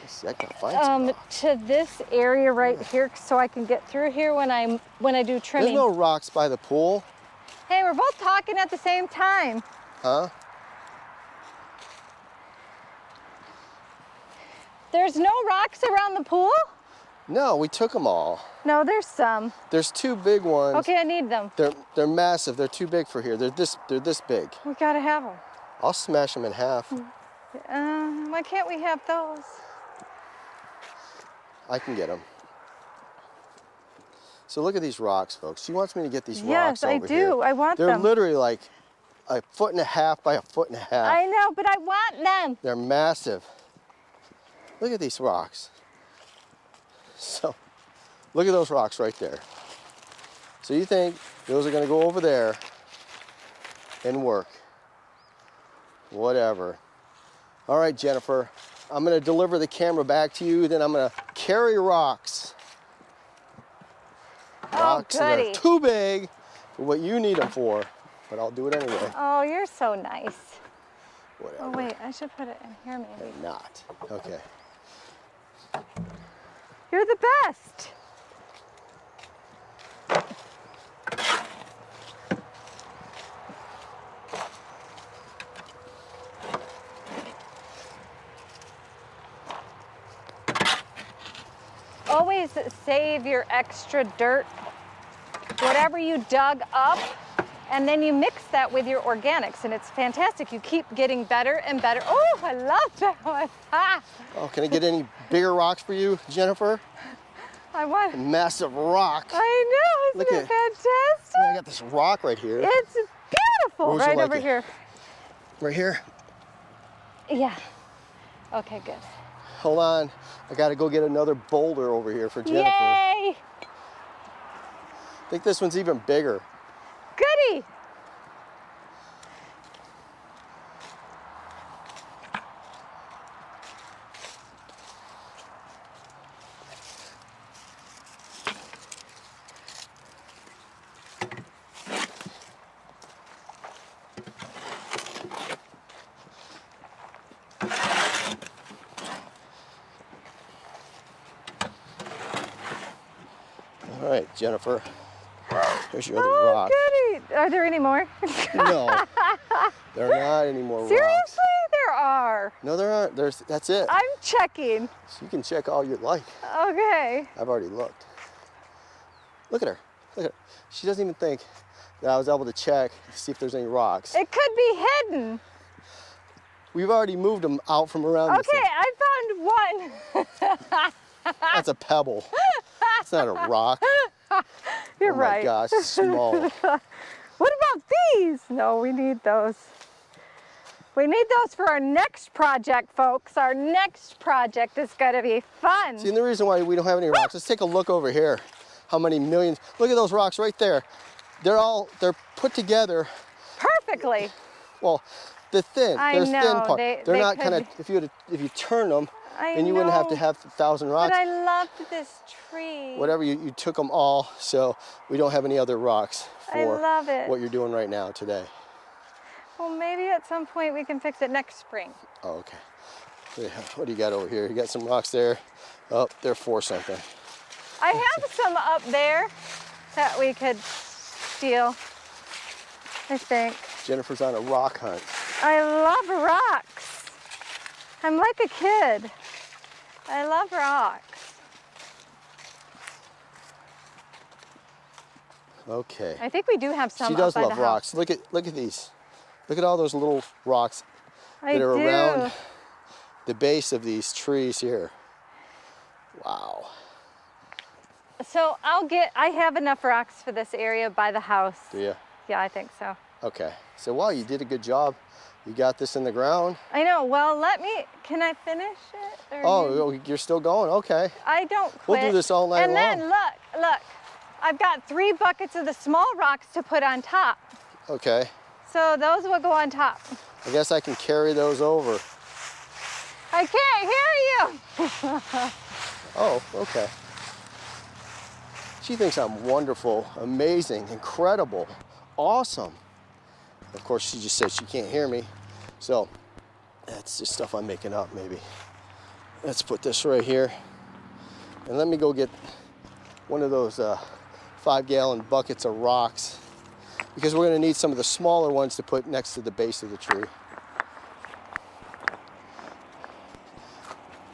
[SPEAKER 3] Let's see, I can find some rocks.
[SPEAKER 1] to this area right here, so I can get through here when I do
[SPEAKER 3] There's
[SPEAKER 1] trimming.
[SPEAKER 3] no rocks by the pool,
[SPEAKER 1] Hey, we're both talking at the same time.
[SPEAKER 3] huh?
[SPEAKER 1] There's no rocks around the pool?
[SPEAKER 3] No, we took them all.
[SPEAKER 1] No, there's some.
[SPEAKER 3] There's two big ones.
[SPEAKER 1] Okay, I need them.
[SPEAKER 3] They're massive. They're too big for here. They're this big.
[SPEAKER 1] We gotta have them.
[SPEAKER 3] I'll smash them in half.
[SPEAKER 1] Why can't we have those?
[SPEAKER 3] I can get them. So look at these rocks, folks. She wants me to get these
[SPEAKER 1] Yes,
[SPEAKER 3] rocks over
[SPEAKER 1] I do.
[SPEAKER 3] here.
[SPEAKER 1] I want
[SPEAKER 3] They're
[SPEAKER 1] them.
[SPEAKER 3] literally like 1.5 by 1.5 feet.
[SPEAKER 1] I know, but I want them.
[SPEAKER 3] They're massive. Look at these rocks. So, look at those rocks right there. So you think those are going to go over there and work? Whatever. All right, Jennifer. I'm going to deliver the camera back to you. Then I'm going to carry rocks. Rocks that
[SPEAKER 1] goody.
[SPEAKER 3] are too big for what you need them for, but I'll do it anyway.
[SPEAKER 1] Oh, you're so nice.
[SPEAKER 3] Whatever.
[SPEAKER 1] Oh wait, I should put it in here maybe.
[SPEAKER 3] And not. Okay.
[SPEAKER 1] You're the best. Always save your extra dirt, whatever you dug up, and then you mix that with your organics, and it's fantastic. You keep getting better and better. Oh, I love that one. Ah,
[SPEAKER 3] Oh, can I get any bigger rocks for you, Jennifer?
[SPEAKER 1] I want.
[SPEAKER 3] Massive rock.
[SPEAKER 1] I know,
[SPEAKER 3] Look
[SPEAKER 1] isn't it
[SPEAKER 3] at- I
[SPEAKER 1] fantastic?
[SPEAKER 3] got this rock right here.
[SPEAKER 1] It's beautiful.
[SPEAKER 3] Where would you
[SPEAKER 1] Right
[SPEAKER 3] like
[SPEAKER 1] over
[SPEAKER 3] it?
[SPEAKER 1] here.
[SPEAKER 3] Right here?
[SPEAKER 1] Yeah. Okay, good.
[SPEAKER 3] Hold on. I gotta go get another boulder over here for Jennifer.
[SPEAKER 1] Yay!
[SPEAKER 3] I think this one's even bigger.
[SPEAKER 1] Goody!
[SPEAKER 3] All right, Jennifer. Here's your other
[SPEAKER 1] Oh,
[SPEAKER 3] rocks.
[SPEAKER 1] goody! Are there any more?
[SPEAKER 3] No, there are not any more rocks.
[SPEAKER 1] Seriously? There are.
[SPEAKER 3] No, there aren't. That's it.
[SPEAKER 1] I'm checking.
[SPEAKER 3] So you can check all you like.
[SPEAKER 1] Okay.
[SPEAKER 3] I've already looked. Look at her. Look at her. She doesn't even think that I was able to check to see if there's any rocks.
[SPEAKER 1] It could be hidden.
[SPEAKER 3] We've already moved them out from around this
[SPEAKER 1] Okay,
[SPEAKER 3] thing.
[SPEAKER 1] I found one.
[SPEAKER 3] That's a pebble. It's not a rock.
[SPEAKER 1] You're
[SPEAKER 3] Oh my
[SPEAKER 1] right.
[SPEAKER 3] gosh, it's small.
[SPEAKER 1] What about these? No, we need those. We need those for our next project, folks. Our next project is going to be fun.
[SPEAKER 3] See, and the reason why we don't have any rocks, let's take a look over here. How many millions, look at those rocks right there. They're put together.
[SPEAKER 1] Perfectly.
[SPEAKER 3] Well, there's thin
[SPEAKER 1] I know,
[SPEAKER 3] part.
[SPEAKER 1] they
[SPEAKER 3] They're not
[SPEAKER 1] could
[SPEAKER 3] kind of, if you turn them,
[SPEAKER 1] I
[SPEAKER 3] then you wouldn't have to
[SPEAKER 1] know.
[SPEAKER 3] have 1,000 rocks.
[SPEAKER 1] But I loved this tree.
[SPEAKER 3] Whatever, you took them all, so we don't have any other rocks
[SPEAKER 1] I
[SPEAKER 3] for
[SPEAKER 1] love it.
[SPEAKER 3] what you're doing right now today.
[SPEAKER 1] Well, maybe at some point we can fix it next spring.
[SPEAKER 3] Oh, okay. Yeah, what do you got over here? You got some rocks there. Oh, they're for something.
[SPEAKER 1] I have some up there that we could steal, I think.
[SPEAKER 3] Jennifer's on a rock hunt.
[SPEAKER 1] I love rocks. I'm like a kid. I love rocks.
[SPEAKER 3] Okay.
[SPEAKER 1] I think we do have some
[SPEAKER 3] She
[SPEAKER 1] up
[SPEAKER 3] does
[SPEAKER 1] by
[SPEAKER 3] love
[SPEAKER 1] the
[SPEAKER 3] rocks.
[SPEAKER 1] house.
[SPEAKER 3] Look at these. Look at all those little rocks
[SPEAKER 1] I
[SPEAKER 3] that are
[SPEAKER 1] do.
[SPEAKER 3] around the base of these trees here. Wow.
[SPEAKER 1] So I have enough rocks for this area by the house.
[SPEAKER 3] Do you?
[SPEAKER 1] Yeah, I think so.
[SPEAKER 3] Okay. So wow, you did a good job. You got this in the ground.
[SPEAKER 1] I know. Well, can I finish it? Or
[SPEAKER 3] Oh, you're still going? Okay.
[SPEAKER 1] I don't
[SPEAKER 3] We'll
[SPEAKER 1] quit.
[SPEAKER 3] do this all night
[SPEAKER 1] and
[SPEAKER 3] long.
[SPEAKER 1] then look. I've got 3 buckets of the small rocks to put on top.
[SPEAKER 3] Okay.
[SPEAKER 1] So those will go on top.
[SPEAKER 3] I guess I can carry those over.
[SPEAKER 1] I can't hear you.
[SPEAKER 3] Oh, okay. She thinks I'm wonderful, amazing, incredible, awesome. Of course, she just said she can't hear me. So that's just stuff I'm making up, maybe. Let's put this right here. And let me go get one of those 5-gallon buckets of rocks, because we're going to need some of the smaller ones to put next to the base of the tree.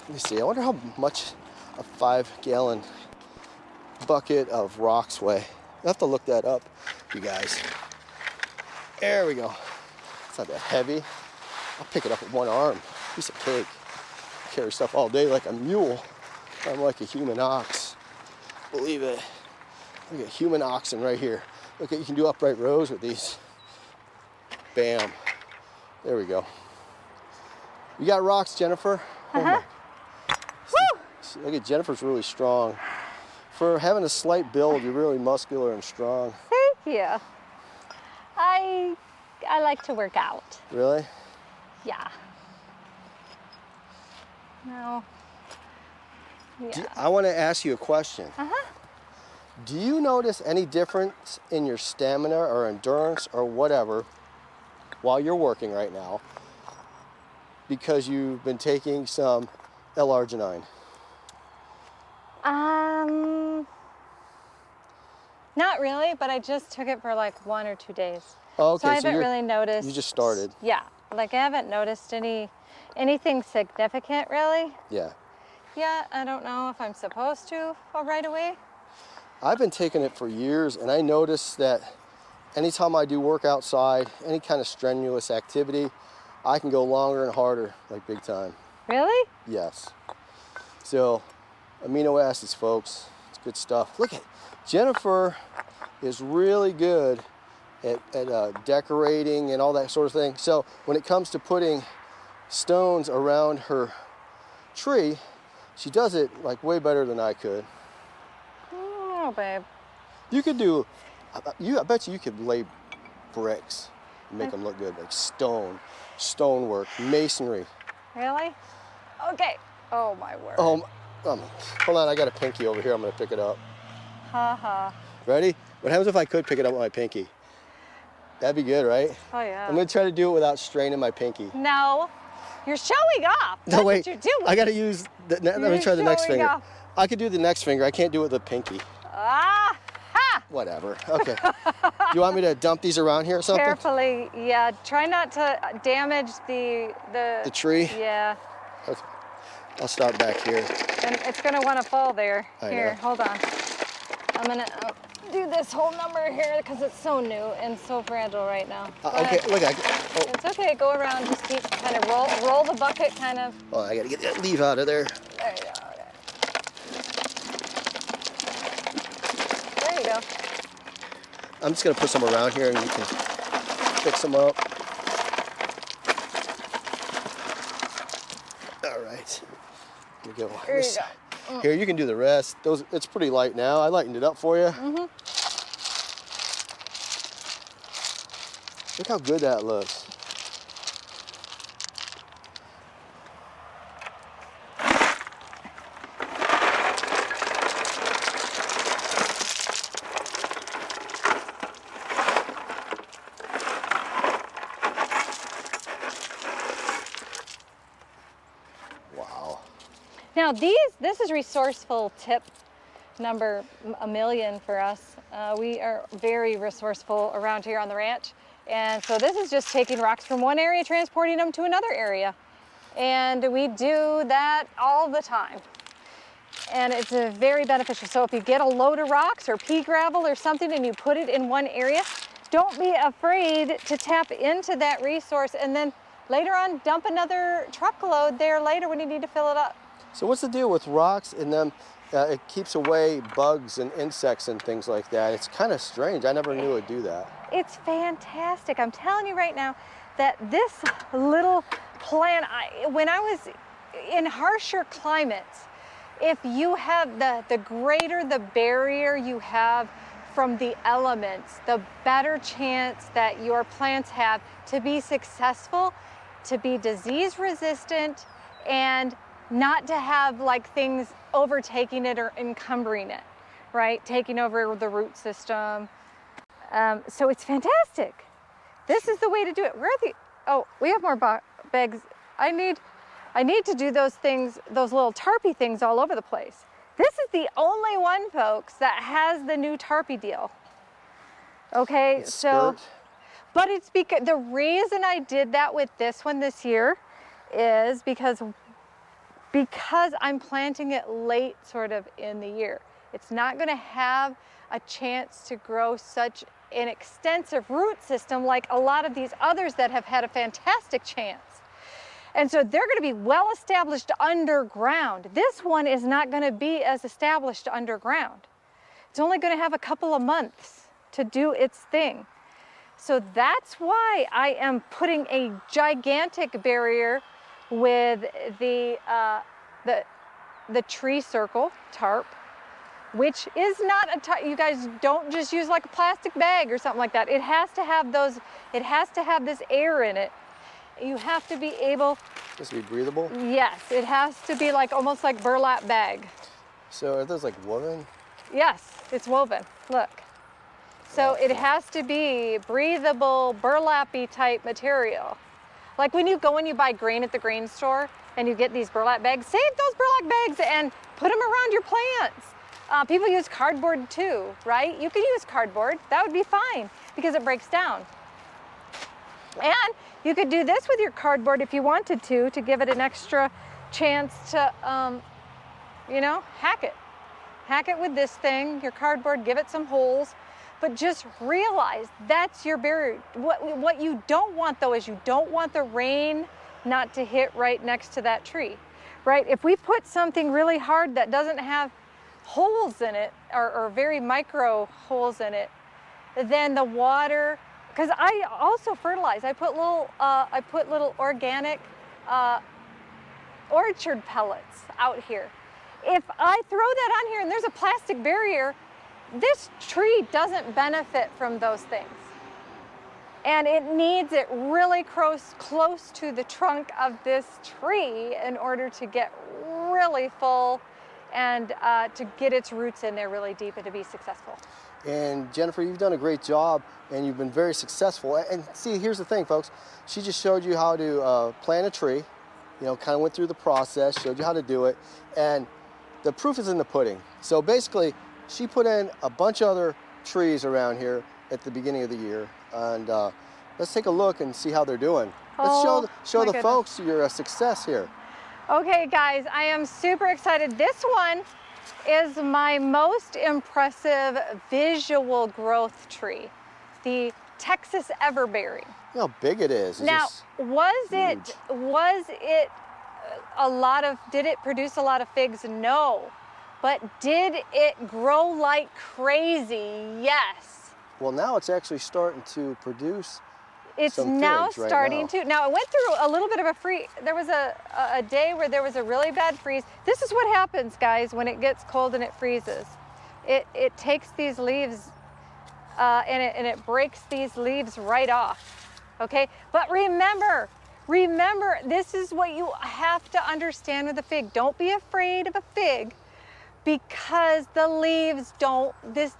[SPEAKER 3] Let me see, I wonder how much a 5-gallon bucket of rocks weigh. I have to look that up, you guys. There we go. It's not that heavy. I'll pick it up with one arm. Piece of cake. Carry stuff all day like a mule. I'm like a human ox. Believe it. Look at human oxen right here. Look at, you can do upright rows with these. Bam. There we go. You got rocks, Jennifer? Oh my.
[SPEAKER 1] Woo!
[SPEAKER 3] Look at Jennifer's really strong. For having a slight build, you're really muscular and strong.
[SPEAKER 1] Thank you. I like to work out.
[SPEAKER 3] Really?
[SPEAKER 1] Yeah. No. Yeah.
[SPEAKER 3] I want to ask you a question. Do you notice any difference in your stamina or endurance or whatever while you're working right now because you've been taking some L-arginine?
[SPEAKER 1] Not really, but I just took it for like 1 or 2 days.
[SPEAKER 3] Oh, okay,
[SPEAKER 1] so I haven't really noticed.
[SPEAKER 3] You just started.
[SPEAKER 1] Yeah, like I haven't noticed anything significant really.
[SPEAKER 3] Yeah.
[SPEAKER 1] Yeah, I don't know if I'm supposed to right away.
[SPEAKER 3] I've been taking it for years, and I notice that anytime I do work outside, any kind of strenuous activity, I can go longer and harder, like big time.
[SPEAKER 1] Really?
[SPEAKER 3] Yes. So, amino acids, folks, it's good stuff. Look at Jennifer is really good at decorating and all that sort of thing. So when it comes to putting stones around her tree, she does it like way better than I could.
[SPEAKER 1] Oh, babe.
[SPEAKER 3] You could do, I bet you could lay bricks and make them look good, like stonework, masonry.
[SPEAKER 1] Really? Okay. Oh, my word.
[SPEAKER 3] Hold on, I got a pinky over here. I'm gonna pick it up.
[SPEAKER 1] Ha ha.
[SPEAKER 3] Ready? What happens if I could pick it up with my pinky? That'd be good, right?
[SPEAKER 1] Oh, yeah.
[SPEAKER 3] I'm gonna try to do it without straining my pinky.
[SPEAKER 1] No. You're showing off. That's
[SPEAKER 3] No, wait.
[SPEAKER 1] what you're doing.
[SPEAKER 3] I gotta use, let me try the next
[SPEAKER 1] showing
[SPEAKER 3] finger.
[SPEAKER 1] off.
[SPEAKER 3] I could do the next finger. I can't do it with the pinky.
[SPEAKER 1] Ah, ha!
[SPEAKER 3] Whatever. Okay. Do you want me to dump these around here or something?
[SPEAKER 1] Carefully, yeah. Try not to damage the
[SPEAKER 3] tree?
[SPEAKER 1] Yeah.
[SPEAKER 3] Okay. I'll start back here.
[SPEAKER 1] And it's gonna want to fall there.
[SPEAKER 3] I
[SPEAKER 1] Here,
[SPEAKER 3] know.
[SPEAKER 1] hold on. I'm gonna do this whole number here because it's so new and so fragile right now.
[SPEAKER 3] Okay, look,
[SPEAKER 1] It's okay. Go around. Just keep kind of roll the bucket, kind of.
[SPEAKER 3] oh, I gotta get that leaf out of there.
[SPEAKER 1] There you go. Okay. There you go.
[SPEAKER 3] I'm just gonna put some around here and you can fix them up. All right. Here we go.
[SPEAKER 1] There you go.
[SPEAKER 3] Here, you can do the rest. It's pretty light now. I lightened it up for you.
[SPEAKER 1] Mm-hmm.
[SPEAKER 3] Look how good that looks. Wow.
[SPEAKER 1] Now this is resourceful tip number a million for us. We are very resourceful around here on the ranch. And so this is just taking rocks from one area, transporting them to another area. And we do that all the time. And it's very beneficial. So if you get a load of rocks or pea gravel or something and you put it in one area, don't be afraid to tap into that resource and then later on dump another truckload there later when you need to fill it up.
[SPEAKER 3] So what's the deal with rocks and them? It keeps away bugs and insects and things like that. It's kind of strange. I never knew it would do that.
[SPEAKER 1] It's fantastic. I'm telling you right now that this little plant, when I was in harsher climates, if you have the greater the barrier you have from the elements, the better chance that your plants have to be successful, to be disease resistant, and not to have like things overtaking it or encumbering it, right? Taking over the root system. So it's fantastic. This is the way to do it. Oh, we have more bags. I need to do those things, those little tarpy things all over the place. This is the only one, folks, that has the new tarpy deal. Okay, so, but it's because, the reason I did that with this one this year is because I'm planting it late sort of in the year. It's not gonna have a chance to grow such an extensive root system like a lot of these others that have had a fantastic chance. And so they're gonna be well established underground. This one is not gonna be as established underground. It's only gonna have a couple of months to do its thing. So that's why I am putting a gigantic barrier with the tree circle tarp, which is not you guys don't just use like a plastic bag or something like that. It has to have it has to have this air in it. You have to be able.
[SPEAKER 3] This to be breathable?
[SPEAKER 1] Yes, it has to be like almost like burlap bag.
[SPEAKER 3] So are those like woven?
[SPEAKER 1] Yes, it's woven, look. So it has to be breathable, burlappy type material. Like when you go and you buy grain at the grain store and you get these burlap bags, save those burlap bags and put them around your plants. People use cardboard too, right? You could use cardboard, that would be fine because it breaks down. And you could do this with your cardboard if you wanted to give it an extra chance to, you know, hack it. Hack it with this thing, your cardboard, give it some holes, but just realize that's your barrier. What you don't want though is you don't want the rain not to hit right next to that tree, right? If we put something really hard that doesn't have holes in it or very micro holes in it, then the water because I also fertilize. I put little organic orchard pellets out here. If I throw that on here and there's a plastic barrier, this tree doesn't benefit from those things. And it needs it really close to the trunk of this tree in order to get really full and to get its roots in there really deep and to be successful.
[SPEAKER 3] And Jennifer, you've done a great job and you've been very successful. And see, here's the thing, folks. She just showed you how to plant a tree, you know, kind of went through the process, showed you how to do it. And the proof is in the pudding. So basically, she put in a bunch of other trees around here at the beginning of the year. And let's take a look and see how they're doing. Let's show the folks your success here.
[SPEAKER 1] Okay, guys, I am super excited. This one is my most impressive visual growth tree, the Texas everberry.
[SPEAKER 3] Look how big it is.
[SPEAKER 1] Now, did it produce a lot of figs? No. But did it grow like crazy? Yes.
[SPEAKER 3] Well, now it's actually starting to produce.
[SPEAKER 1] It's now starting to. Now, it went through a little bit of a freeze. There was a day where there was a really bad freeze. This is what happens, guys, when it gets cold and it freezes. It takes these leaves and it breaks these leaves right off, okay? But remember, this is what you have to understand with a fig. Don't be afraid of a fig because the leaves don't, this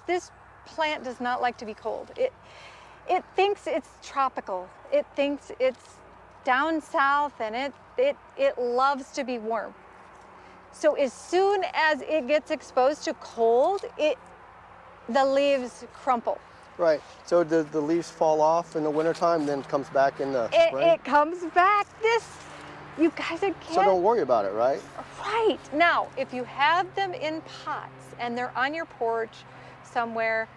[SPEAKER 1] plant does not like to be cold. It thinks it's tropical. It thinks it's down south and it loves to be warm. So as soon as it gets exposed to cold, the leaves crumple.
[SPEAKER 3] Right, so the leaves fall off in the wintertime, then comes back in the spring?
[SPEAKER 1] It comes back. You guys can't.
[SPEAKER 3] So don't worry about it, right?
[SPEAKER 1] Right. Now, if you have them in pots and they're on your porch somewhere,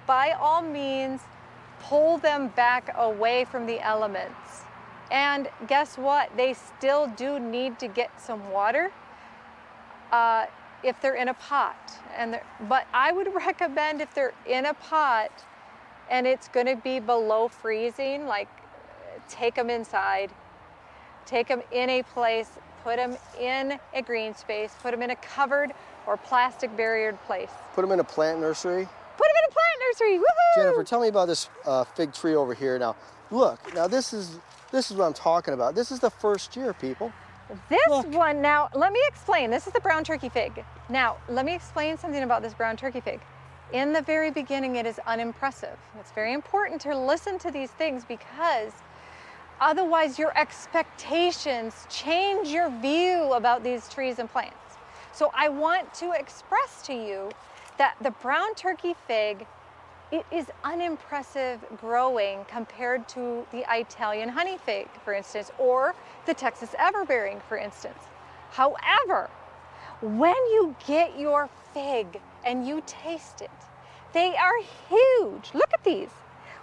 [SPEAKER 1] by all means, pull them back away from the elements. And guess what? They still do need to get some water if they're in a pot. But I would recommend if they're in a pot and it's going to be below freezing, like take them inside, take them in a place, put them in a green space, put them in a covered or plastic barriered place.
[SPEAKER 3] Put them in a plant nursery?
[SPEAKER 1] Put them in a plant nursery, woohoo!
[SPEAKER 3] Jennifer, tell me about this fig tree over here. Now, look, now this is what I'm talking about. This is the first year, people.
[SPEAKER 1] This one, now, let me explain. This is the brown turkey fig. Now, let me explain something about this brown turkey fig. In the very beginning, it is unimpressive. It's very important to listen to these things because otherwise your expectations change your view about these trees and plants. So I want to express to you that the brown turkey fig, it is unimpressive growing compared to the Italian honey fig, for instance, or the Texas everbearing, for instance. However, when you get your fig and you taste it, they are huge. Look at these.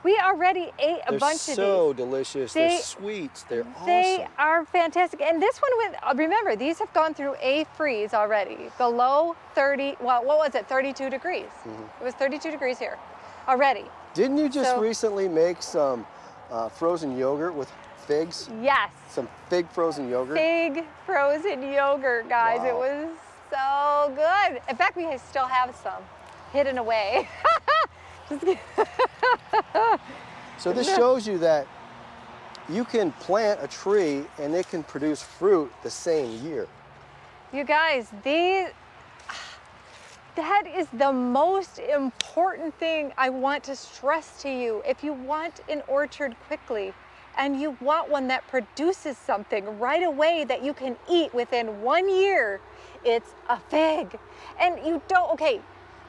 [SPEAKER 1] We already ate a bunch of these.
[SPEAKER 3] They're so delicious. They're sweet. They're awesome.
[SPEAKER 1] They are fantastic. And this one, remember, these have gone through a freeze already. Below 30, well, what was it, 32 degrees. It was 32 degrees here already.
[SPEAKER 3] Didn't you just recently make some frozen yogurt with figs?
[SPEAKER 1] Yes.
[SPEAKER 3] Some fig frozen yogurt?
[SPEAKER 1] Fig frozen yogurt, guys.
[SPEAKER 3] Wow.
[SPEAKER 1] It was so good. In fact, we still have some hidden away. Just kidding.
[SPEAKER 3] So this shows you that you can plant a tree and it can produce fruit the same year.
[SPEAKER 1] You guys, that is the most important thing I want to stress to you. If you want an orchard quickly and you want one that produces something right away that you can eat within 1 year, it's a fig. And you don't, okay,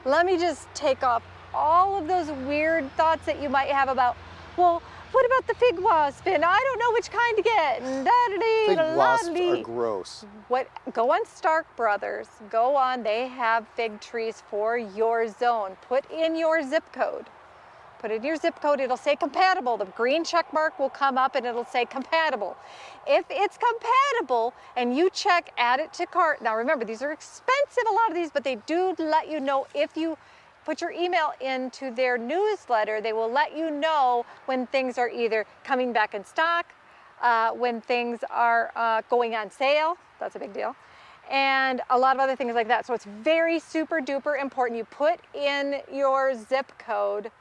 [SPEAKER 1] let me just take off all of those weird thoughts that you might have about, well, what about the fig wasp? And I don't know which kind to get. And
[SPEAKER 3] fig wasps are gross.
[SPEAKER 1] Go on Stark Brothers. Go on. They have fig trees for your zone. Put in your zip code. Put in your zip code. It'll say compatible. The green check mark will come up and it'll say compatible. If it's compatible and you check add it to cart. Now remember, these are expensive, a lot of these, but they do let you know if you put your email into their newsletter, they will let you know when things are either coming back in stock, when things are going on sale. That's a big deal. And a lot of other things like that. So it's very super duper important. You put in your zip code,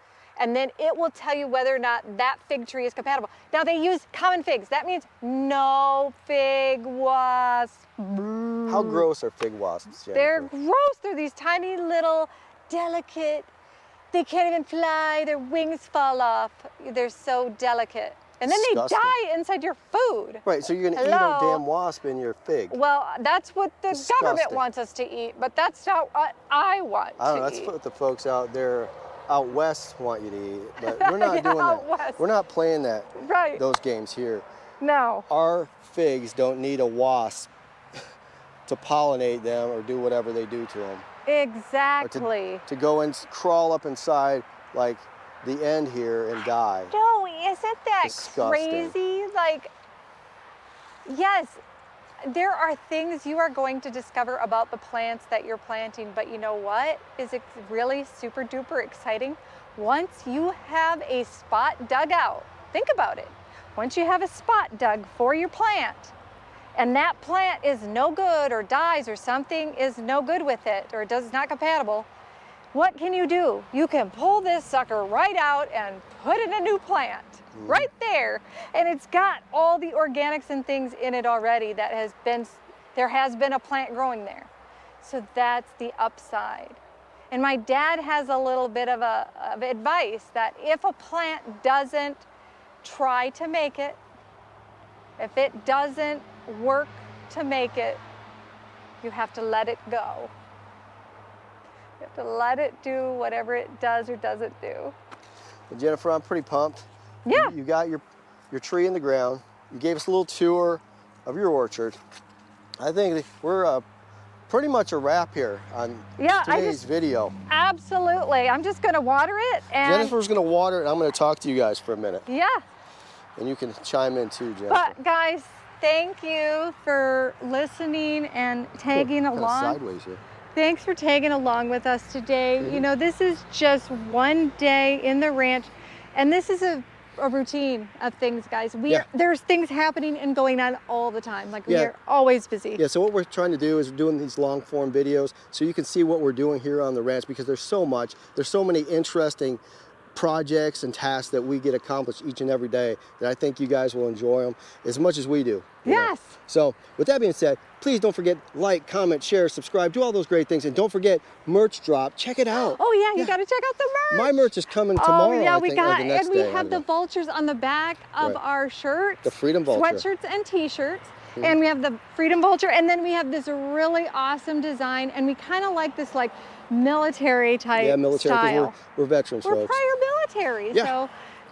[SPEAKER 1] and then it will tell you whether or not that fig tree is compatible. Now they use common figs. That means no fig wasps.
[SPEAKER 3] How gross are fig wasps, Jennifer?
[SPEAKER 1] They're gross. They're these tiny little delicate, they can't even fly, their wings fall off. They're so delicate. And then
[SPEAKER 3] Disgusting.
[SPEAKER 1] they die inside your food.
[SPEAKER 3] Right, so you're gonna eat a damn wasp in your fig.
[SPEAKER 1] Well, that's what the government
[SPEAKER 3] Disgusting.
[SPEAKER 1] wants us to eat, but that's not what I want
[SPEAKER 3] I don't know,
[SPEAKER 1] to
[SPEAKER 3] that's
[SPEAKER 1] eat.
[SPEAKER 3] what the folks out there out west want you to eat, but we're not
[SPEAKER 1] Yeah,
[SPEAKER 3] doing
[SPEAKER 1] out
[SPEAKER 3] that.
[SPEAKER 1] west.
[SPEAKER 3] We're not playing that,
[SPEAKER 1] Right.
[SPEAKER 3] those games here.
[SPEAKER 1] No.
[SPEAKER 3] Our figs don't need a wasp to pollinate them or do whatever they do to them.
[SPEAKER 1] Exactly.
[SPEAKER 3] To go and crawl up inside like the end here and die.
[SPEAKER 1] No, isn't that
[SPEAKER 3] Disgusting.
[SPEAKER 1] crazy? Like, yes, there are things you are going to discover about the plants that you're planting, but you know what is really super duper exciting? Once you have a spot dug out, think about it. Once you have a spot dug for your plant, and that plant is no good or dies or something is no good with it or it's not compatible, what can you do? You can pull this sucker right out and put in a new plant right there. And it's got all the organics and things in it already that there has been a plant growing there. So that's the upside. And my dad has a little bit of advice that if a plant doesn't try to make it, if it doesn't work to make it, you have to let it go. You have to let it do whatever it does or doesn't do.
[SPEAKER 3] Well, Jennifer, I'm pretty pumped.
[SPEAKER 1] Yeah.
[SPEAKER 3] You got your tree in the ground. You gave us a little tour of your orchard. I think we're pretty much a wrap here on today's video.
[SPEAKER 1] Absolutely. I'm just going to water it. And
[SPEAKER 3] Jennifer's going to water it, and I'm going to talk to you guys for a minute.
[SPEAKER 1] yeah.
[SPEAKER 3] And you can chime in too, Jennifer.
[SPEAKER 1] But guys, thank you for listening and tagging
[SPEAKER 3] Kinda
[SPEAKER 1] along.
[SPEAKER 3] sideways here.
[SPEAKER 1] Thanks for tagging along with us today. You know, this is just one day in the ranch, and this is a routine of things, guys. There's things happening and going on all the time. Like we are always busy.
[SPEAKER 3] Yeah, so what we're trying to do is doing these long form videos so you can see what we're doing here on the ranch, because there's so much, there's so many interesting projects and tasks that we get accomplished each and every day that I think you guys will enjoy them as much as we do.
[SPEAKER 1] Yes.
[SPEAKER 3] So with that being said, please don't forget, like, comment, share, subscribe, do all those great things, and don't forget merch drop. Check it out.
[SPEAKER 1] Oh yeah, you got to check out the merch.
[SPEAKER 3] My merch is coming tomorrow.
[SPEAKER 1] Oh yeah,
[SPEAKER 3] I think, or the next
[SPEAKER 1] and we
[SPEAKER 3] day,
[SPEAKER 1] have the vultures on the back of our shirts.
[SPEAKER 3] The Freedom Vulture.
[SPEAKER 1] Sweatshirts and t-shirts. And we have the Freedom Vulture, and then we have this really awesome design, and we kind of like this like military type style.
[SPEAKER 3] Because we're veterans,
[SPEAKER 1] We're
[SPEAKER 3] folks.
[SPEAKER 1] prior military,
[SPEAKER 3] Yeah.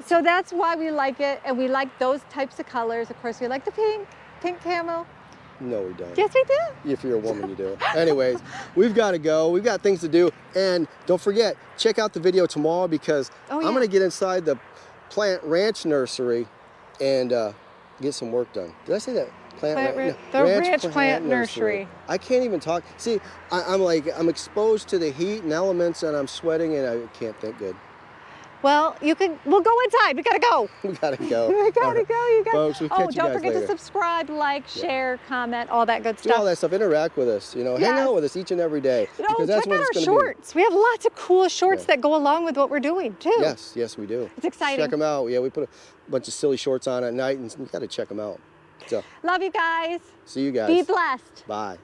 [SPEAKER 1] so that's why we like it, and we like those types of colors. Of course, we like the pink camo.
[SPEAKER 3] No, we don't.
[SPEAKER 1] Yes, we do.
[SPEAKER 3] If you're a woman, you do. Anyways, we've got to go. We've got things to do. And don't forget, check out the video tomorrow, because I'm going to get inside the plant ranch nursery and get some work done. Did I say that?
[SPEAKER 1] Ranch plant nursery.
[SPEAKER 3] I can't even talk. See, I'm exposed to the heat and elements, and I'm sweating, and I can't think good.
[SPEAKER 1] Well, we'll go inside. We gotta go.
[SPEAKER 3] We gotta go.
[SPEAKER 1] We gotta go. You guys.
[SPEAKER 3] Folks, we'll catch you
[SPEAKER 1] don't
[SPEAKER 3] guys
[SPEAKER 1] forget
[SPEAKER 3] later.
[SPEAKER 1] to subscribe, like, share, comment, all that good
[SPEAKER 3] Do
[SPEAKER 1] stuff.
[SPEAKER 3] all that stuff. Interact with us. You know, hang out with us each and every day. Because that's
[SPEAKER 1] check
[SPEAKER 3] what
[SPEAKER 1] out
[SPEAKER 3] it's
[SPEAKER 1] our
[SPEAKER 3] going to be.
[SPEAKER 1] shorts. We have lots of cool shorts that go along with what we're doing too.
[SPEAKER 3] Yes, we do.
[SPEAKER 1] It's exciting.
[SPEAKER 3] Check them out. Yeah, we put a bunch of silly shorts on at night, and you got to check them out. So,
[SPEAKER 1] love you guys.
[SPEAKER 3] see you guys.
[SPEAKER 1] Be blessed.
[SPEAKER 3] Bye.